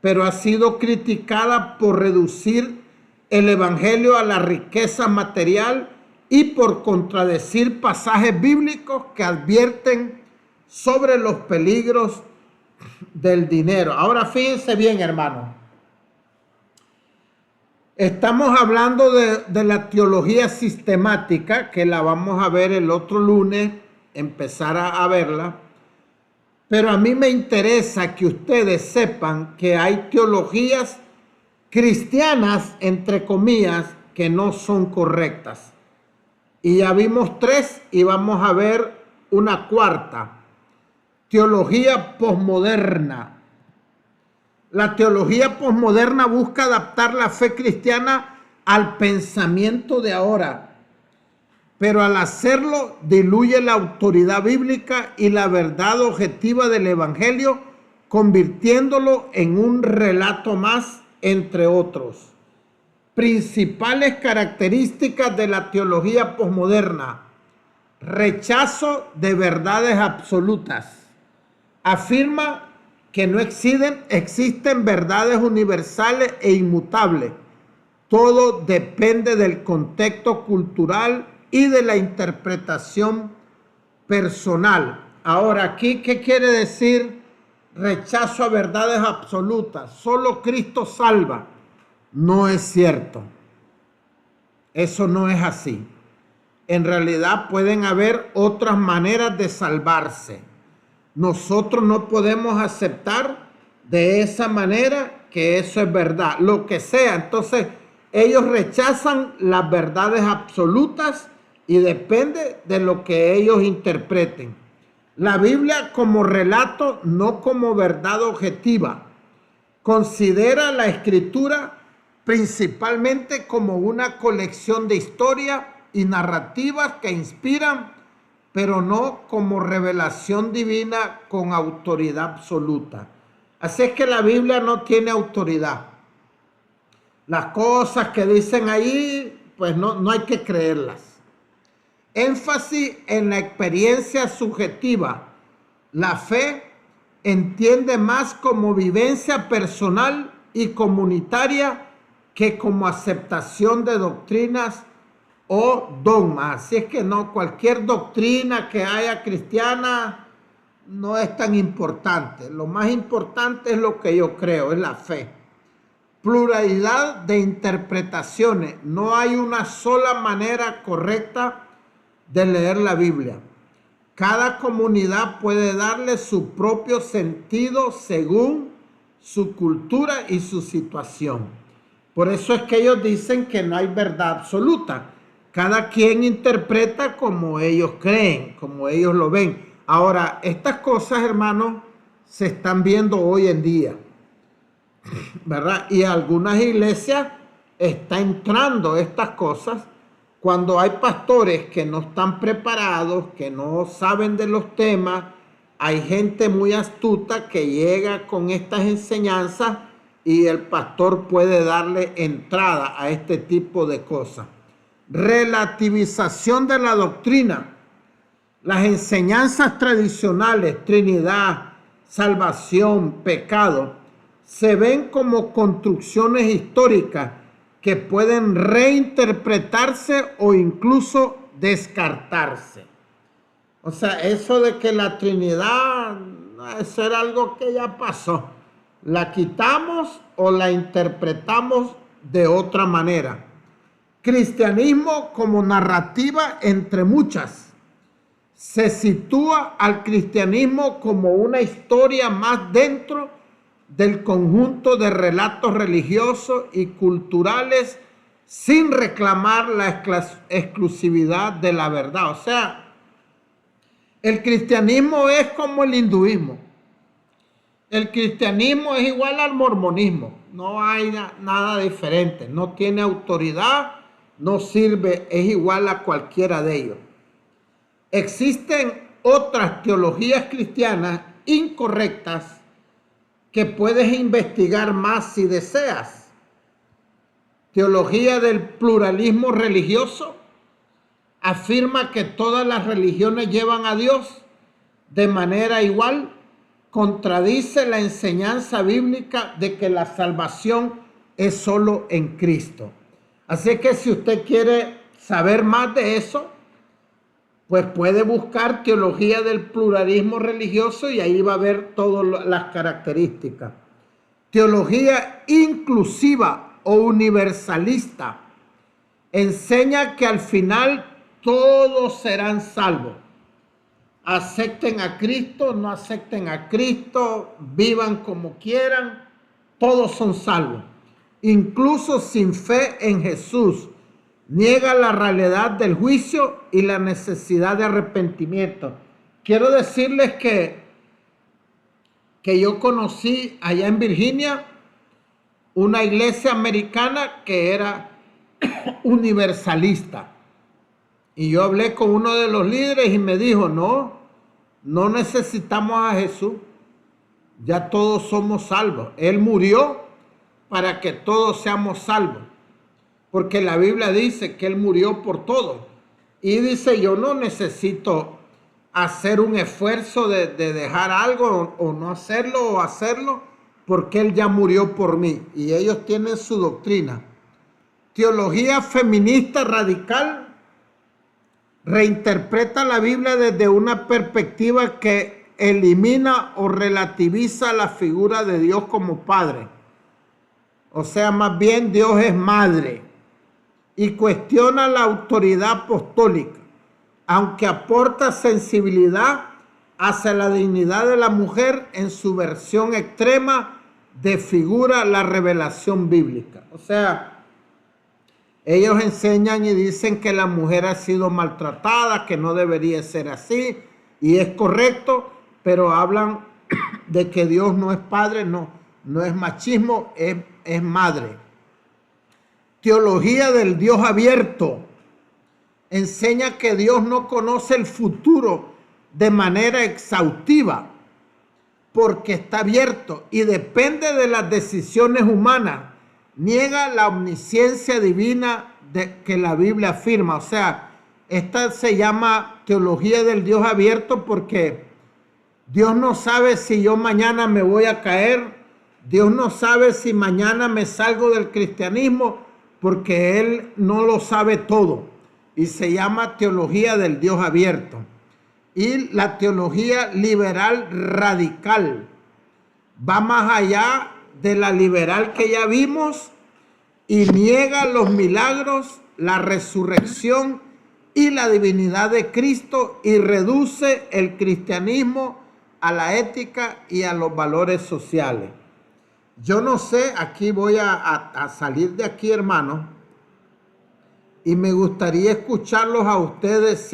pero ha sido criticada por reducir el evangelio a la riqueza material y por contradecir pasajes bíblicos que advierten sobre los peligros del dinero. Ahora fíjense bien, hermano. Estamos hablando de la teología sistemática, que la vamos a ver el otro lunes, empezar a verla. Pero a mí me interesa que ustedes sepan que hay teologías cristianas, entre comillas, que no son correctas. Y ya vimos 3 y vamos a ver una cuarta. Teología posmoderna. La teología posmoderna busca adaptar la fe cristiana al pensamiento de ahora, pero al hacerlo diluye la autoridad bíblica y la verdad objetiva del evangelio, convirtiéndolo en un relato más, entre otros. Principales características de la teología posmoderna: rechazo de verdades absolutas. Afirma que no existen verdades universales e inmutables. Todo depende del contexto cultural y de la interpretación personal. Ahora, aquí, ¿qué quiere decir rechazo a verdades absolutas? Solo Cristo salva. No es cierto. Eso no es así. En realidad pueden haber otras maneras de salvarse. Nosotros no podemos aceptar de esa manera que eso es verdad, lo que sea. Entonces, ellos rechazan las verdades absolutas y depende de lo que ellos interpreten. La Biblia como relato, no como verdad objetiva. Considera la Escritura principalmente como una colección de historias y narrativas que inspiran, pero no como revelación divina con autoridad absoluta. Así es que la Biblia no tiene autoridad. Las cosas que dicen ahí, pues no hay que creerlas. Énfasis en la experiencia subjetiva. La fe entiende más como vivencia personal y comunitaria que como aceptación de doctrinas o dogmas. Así es que no, cualquier doctrina que haya cristiana no es tan importante. Lo más importante es lo que yo creo, es la fe. Pluralidad de interpretaciones. No hay una sola manera correcta de leer la Biblia. Cada comunidad puede darle su propio sentido según su cultura y su situación. Por eso es que ellos dicen que no hay verdad absoluta. Cada quien interpreta como ellos creen, como ellos lo ven. Ahora, estas cosas, hermanos, se están viendo hoy en día, ¿verdad? Y algunas iglesias están entrando estas cosas cuando hay pastores que no están preparados, que no saben de los temas. Hay gente muy astuta que llega con estas enseñanzas y el pastor puede darle entrada a este tipo de cosas. Relativización de la doctrina. Las enseñanzas tradicionales, Trinidad, salvación, pecado, se ven como construcciones históricas que pueden reinterpretarse o incluso descartarse. O sea, eso de que la Trinidad, eso era algo que ya pasó. La quitamos o la interpretamos de otra manera. Cristianismo como narrativa entre muchas. Se sitúa al cristianismo como una historia más dentro del conjunto de relatos religiosos y culturales sin reclamar la exclusividad de la verdad. O sea, el cristianismo es como el hinduismo. El cristianismo es igual al mormonismo. No hay nada diferente. No tiene autoridad, no sirve, es igual a cualquiera de ellos. Existen otras teologías cristianas incorrectas que puedes investigar más si deseas. Teología del pluralismo religioso afirma que todas las religiones llevan a Dios de manera igual, contradice la enseñanza bíblica de que la salvación es solo en Cristo. Así que si usted quiere saber más de eso, pues puede buscar teología del pluralismo religioso y ahí va a ver todas las características. Teología inclusiva o universalista enseña que al final todos serán salvos. Acepten a Cristo, no acepten a Cristo, vivan como quieran, todos son salvos. Incluso sin fe en Jesús, niega la realidad del juicio y la necesidad de arrepentimiento. Quiero decirles que yo conocí allá en Virginia una iglesia americana que era universalista. Y yo hablé con uno de los líderes y me dijo, no necesitamos a Jesús. Ya todos somos salvos. Él murió para que todos seamos salvos. Porque la Biblia dice que Él murió por todos. Y dice, yo no necesito hacer un esfuerzo de dejar algo o no hacerlo o hacerlo, porque Él ya murió por mí. Y ellos tienen su doctrina. Teología feminista radical reinterpreta la Biblia desde una perspectiva que elimina o relativiza la figura de Dios como Padre. O sea, más bien Dios es madre. Y cuestiona la autoridad apostólica, aunque aporta sensibilidad hacia la dignidad de la mujer. En su versión extrema desfigura la revelación bíblica. O sea, ellos enseñan y dicen que la mujer ha sido maltratada, que no debería ser así, y es correcto, pero hablan de que Dios no es padre, no es machismo, es madre. Teología del Dios abierto enseña que Dios no conoce el futuro de manera exhaustiva porque está abierto y depende de las decisiones humanas. Niega la omnisciencia divina que la Biblia afirma. O sea, esta se llama teología del Dios abierto porque Dios no sabe si yo mañana me voy a caer. Dios no sabe si mañana me salgo del cristianismo, porque Él no lo sabe todo. Y se llama teología del Dios abierto. Y la teología liberal radical va más allá de la liberal que ya vimos y niega los milagros, la resurrección y la divinidad de Cristo y reduce el cristianismo a la ética y a los valores sociales. Yo no sé, aquí voy a salir de aquí, hermano, y me gustaría escucharlos a ustedes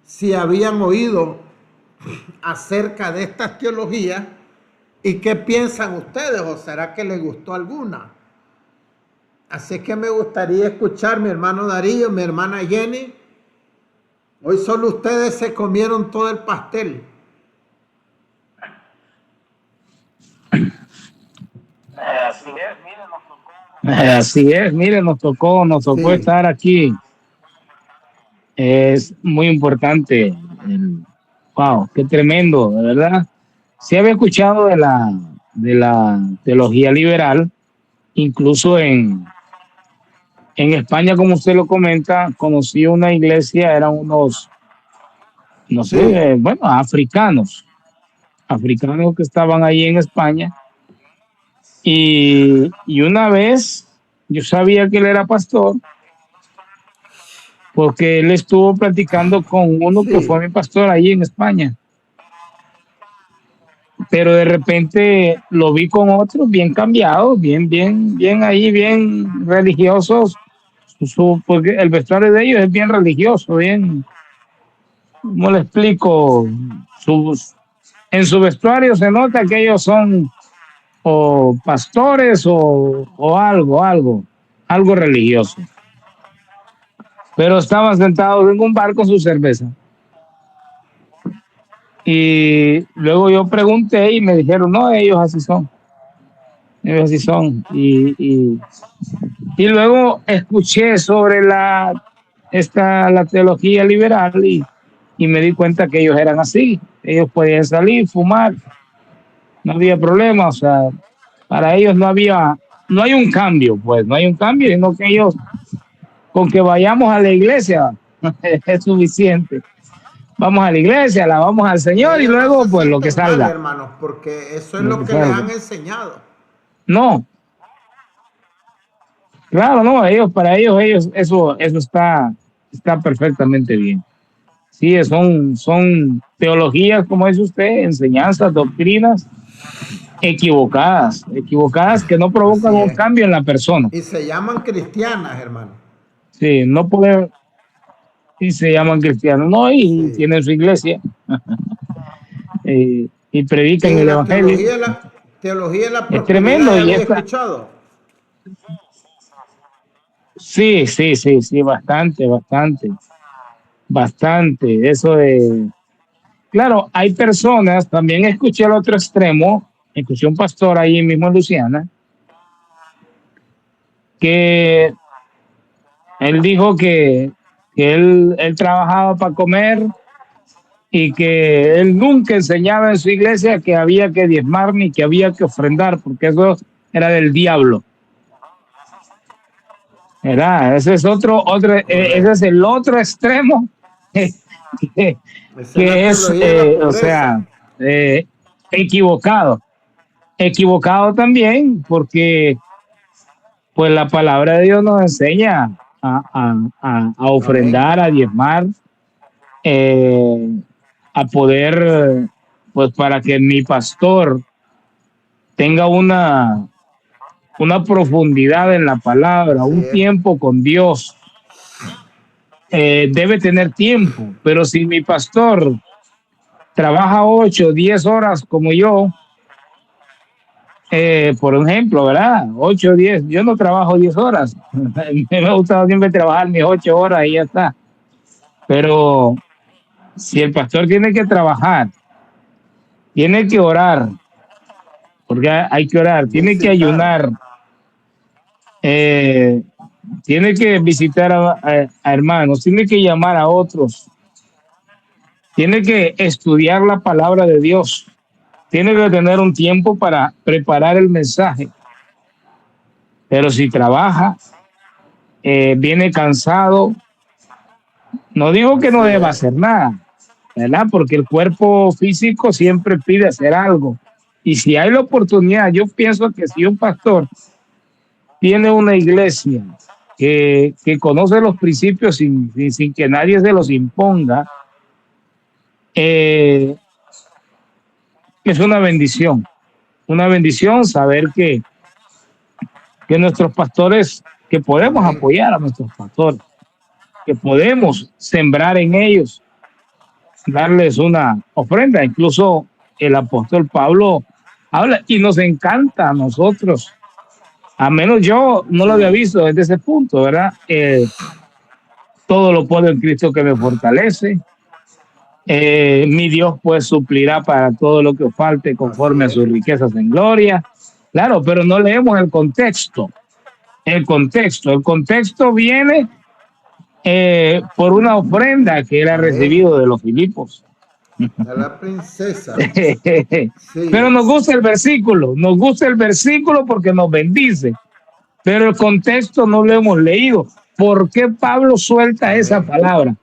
si habían oído acerca de estas teologías y qué piensan ustedes, o será que les gustó alguna. Así que me gustaría escuchar mi hermano Darío, mi hermana Jenny. Hoy solo ustedes se comieron todo el pastel. Así es, mire, nos tocó Sí. estar aquí. Es muy importante wow, qué tremendo, de verdad. Sí había escuchado de la teología liberal, incluso en España, como usted lo comenta, conocí una iglesia, eran unos, no Sí, sé, bueno, africanos que estaban ahí en España. Y una vez yo sabía que él era pastor porque él estuvo platicando con uno que fue sí. mi pastor ahí en España, pero de repente lo vi con otros bien cambiados, bien ahí, bien religiosos. Porque el vestuario de ellos es bien religioso, bien, ¿cómo le explico? En su vestuario se nota que ellos son o pastores o algo religioso. Pero estaban sentados en un bar con su cerveza. Y luego yo pregunté y me dijeron, no, ellos así son. Ellos así son. Y luego escuché sobre la teología liberal y me di cuenta que ellos eran así. Ellos podían salir, fumar, no había problema. O sea, para ellos no hay un cambio, pues, no hay un cambio, sino que ellos, con que vayamos a la iglesia, es suficiente. Vamos a la iglesia, alabamos al Señor y Ellos no luego, se pues, lo que sienten mal, salga, hermanos, porque eso es lo lo que que les salga. han enseñado. No, claro, no, para ellos, eso está perfectamente bien. Sí, son teologías, como dice usted, enseñanzas, doctrinas equivocadas que no provocan Así un es. cambio en la persona. Y se llaman cristianas, hermano. Sí, no puede, y se llaman cristianos, no, y Sí. tienen su iglesia, y predican Y el la evangelio. teología de la Es prosperidad, tremendo, ¿ya y había esta, escuchado? sí, bastante. Eso de, claro, hay personas, también escuché el otro extremo, escuché un pastor ahí mismo en Luciana, que él dijo que él trabajaba para comer y que él nunca enseñaba en su iglesia que había que diezmar ni que había que ofrendar, porque eso era del diablo. ¿Verdad? Ese es Correcto. el otro extremo que, Esa es la que es, teología de la o pureza. sea, equivocado. Equivocado también porque pues la palabra de Dios nos enseña a Amén. ofrendar, a diezmar, eh, a poder, pues para que mi pastor tenga una profundidad en la palabra, Así un es. tiempo con Dios, debe tener tiempo. Pero si mi pastor trabaja 8, 10 horas como yo, por ejemplo, ¿verdad? 8, 10, yo no trabajo 10 horas. Me ha gustado siempre trabajar mis 8 horas y ya está. Pero si el pastor tiene que trabajar, tiene que orar, porque hay que orar, tiene que Visitar. ayunar, eh, tiene que visitar a hermanos, tiene que llamar a otros, tiene que estudiar la palabra de Dios, tiene que tener un tiempo para preparar el mensaje. Pero si trabaja, viene cansado, no digo que no Así deba es. hacer nada, ¿verdad? Porque el cuerpo físico siempre pide hacer algo. Y si hay la oportunidad, yo pienso que si un pastor tiene una iglesia que conoce los principios sin que nadie se los imponga, eh, es una bendición saber que nuestros pastores, que podemos Amén. apoyar a nuestros pastores, que podemos sembrar en ellos, darles una ofrenda. Incluso el apóstol Pablo habla y nos encanta a nosotros. A menos yo no lo había Sí. visto desde ese punto, ¿verdad? Todo lo puedo en Cristo que me fortalece. Mi Dios pues suplirá para todo lo que falte Así conforme a es. sus riquezas en gloria. Claro, pero no leemos el contexto. El contexto viene por una ofrenda que él ha Amén. recibido de los Filipos. A la princesa. Pero Sí, nos gusta el versículo porque nos bendice, pero el contexto no lo hemos leído. ¿Por qué Pablo suelta esa amén. palabra?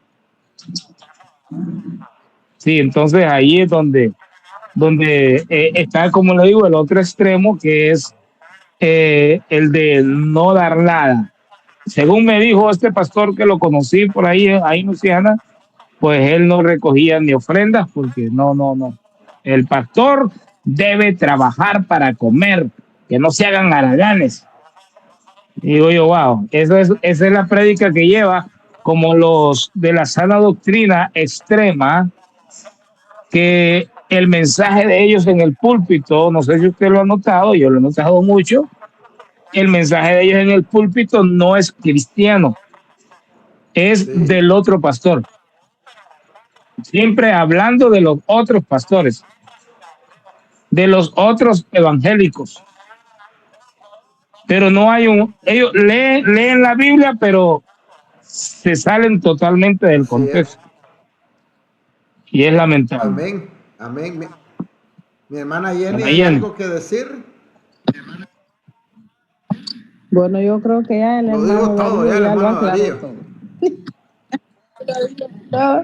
Sí, entonces ahí es donde está, como le digo, el otro extremo, que es el de no dar nada. Según me dijo este pastor que lo conocí por ahí en Luciana, pues él no recogía ni ofrendas porque no. El pastor debe trabajar para comer, que no se hagan haraganes. Y digo yo, wow, esa es la prédica que lleva como los de la sana doctrina extrema, que el mensaje de ellos en el púlpito, no sé si usted lo ha notado, yo lo he notado mucho, el mensaje de ellos en el púlpito no es cristiano, es Sí, del otro pastor, siempre hablando de los otros pastores, de los otros evangélicos, pero no hay ellos leen la Biblia, pero se salen totalmente del así es. contexto y es lamentable. Amén. Amén. Mi hermana Jenny, Para ¿hay Allende. algo que decir? Bueno, yo creo que ya el Lo digo hermano todo, Darío ya el ya lo hermano aclaró Darío. todo. No,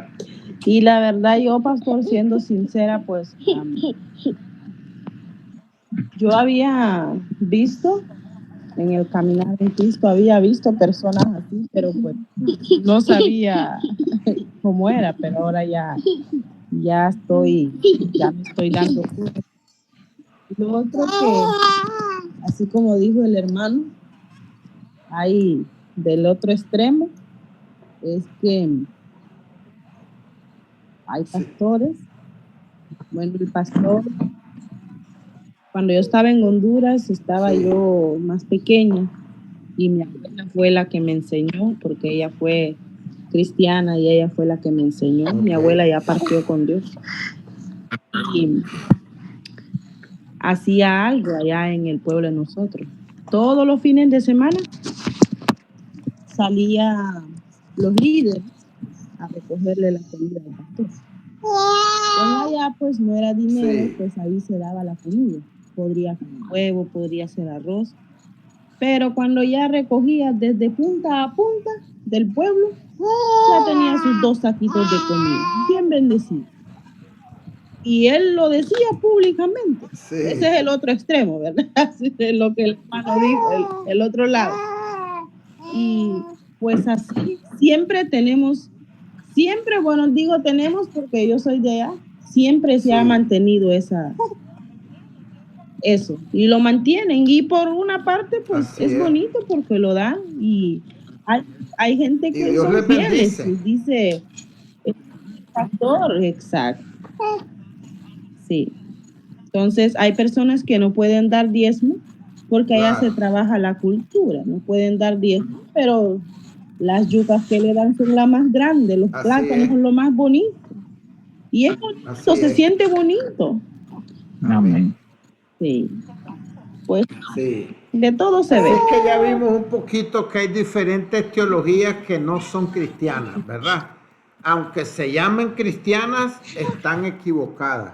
y la verdad, yo, pastor, siendo sincera, pues yo había visto en el caminar de Cristo, había visto personas así, pero pues no sabía cómo era, pero ahora ya me estoy dando cuenta. Lo otro que, así como dijo el hermano, hay del otro extremo, es que hay Sí, pastores. Bueno, el pastor, cuando yo estaba en Honduras, estaba sí. yo más pequeña y mi abuela fue la que me enseñó, porque ella fue cristiana y ella fue la que me enseñó. Mi abuela Ok. ya partió con Dios y hacía algo allá en el pueblo de nosotros. Todos los fines de semana salía los líderes a recogerle la comida al pastor. Como allá pues no era dinero, Sí, pues ahí se daba la comida. Podría ser huevo, podría ser arroz. Pero cuando ya recogía desde punta a punta del pueblo, ya tenía sus 2 saquitos de comida, bien bendecido. Y él lo decía públicamente. sí. Ese es el otro extremo, ¿verdad? Es lo que el hermano dijo, el otro lado. Y pues así, siempre, bueno, digo tenemos porque yo soy de allá, siempre se ha Sí. mantenido eso, y lo mantienen, y por una parte pues Así es es. bonito porque lo dan, y hay gente Y que Dios son les fieles, bendice. pues dice el pastor, exacto, sí. Entonces hay personas que no pueden dar diezmo porque allá se Claro. trabaja la cultura, no pueden dar diezmo, pero las yucas que le dan son las más grandes, los Así plátanos es. son lo más bonito, y es bonito, Así se es. siente bonito, Amén. sí, pues Sí. de todo se Así ve. es que ya vimos un poquito que hay diferentes teologías que no son cristianas, ¿verdad? Aunque se llamen cristianas, están equivocadas.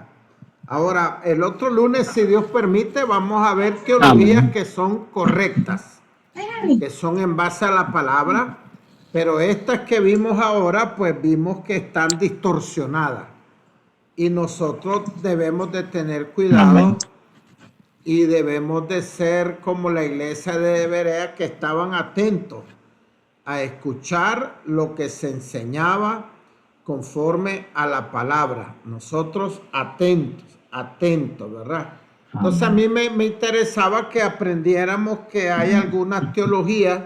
Ahora, el otro lunes, si Dios permite, vamos a ver teologías Amén. que son correctas, que son en base a la palabra, pero estas que vimos ahora, pues vimos que están distorsionadas. Y nosotros debemos de tener Amén. cuidado y debemos de ser como la iglesia de Berea, que estaban atentos a escuchar lo que se enseñaba conforme a la palabra. Nosotros atentos, ¿verdad? Entonces a Amén. mí me interesaba que aprendiéramos que hay algunas teologías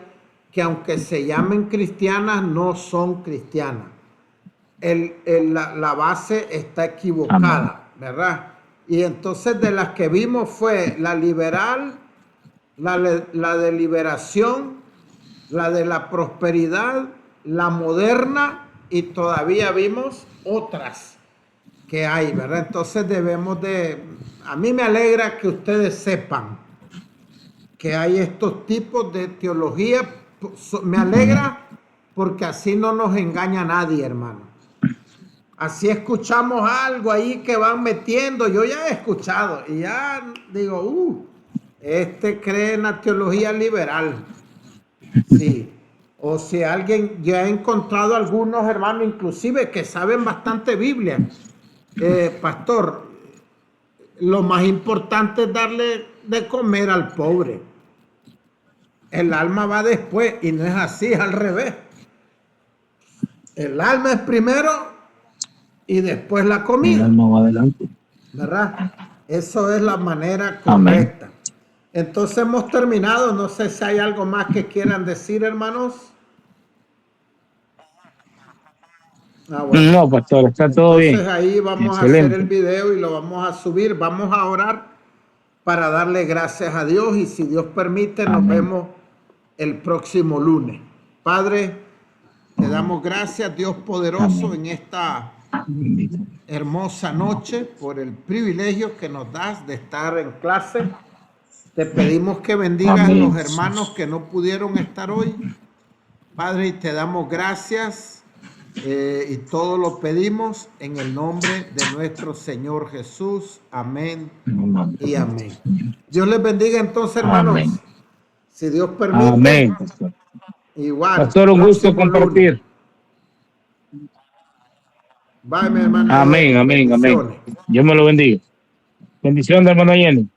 que aunque se llamen cristianas, no son cristianas. La base está Amén. equivocada, ¿verdad? Y entonces de las que vimos fue la liberal, la de liberación, la de la prosperidad, la moderna, y todavía vimos otras que hay, ¿verdad? Entonces a mí me alegra que ustedes sepan que hay estos tipos de teología. Me Amén. alegra porque así no nos engaña nadie, hermano. Así escuchamos algo ahí que van metiendo. Yo ya he escuchado y ya digo, este cree en la teología liberal. Sí. O si alguien, ya he encontrado algunos hermanos, inclusive que saben bastante Biblia. Pastor, lo más importante es darle de comer al pobre. El alma va después y no es así, es al revés. El alma es primero y después la comida. El alma va adelante. ¿Verdad? Eso es la manera correcta. Amén. Entonces hemos terminado. No sé si hay algo más que quieran decir, hermanos. Bueno. No, pastor, está todo bien. Entonces ahí vamos a hacer el video y lo vamos a subir. Vamos a orar para darle gracias a Dios y si Dios permite nos vemos el próximo lunes. Padre, te damos gracias, Dios poderoso, en esta hermosa noche por el privilegio que nos das de estar en clase. Te pedimos que bendigas a los hermanos que no pudieron estar hoy. Padre, y te damos gracias y todo lo pedimos en el nombre de nuestro Señor Jesús. Amén y amén. Dios les bendiga entonces, hermanos. Amén. Si Dios permite. Amén, pastor. Igual. Pastor, un gusto compartir. Bye, mi hermano. Amén, amén, amén. Dios me lo bendiga. Bendición de hermano Jenny.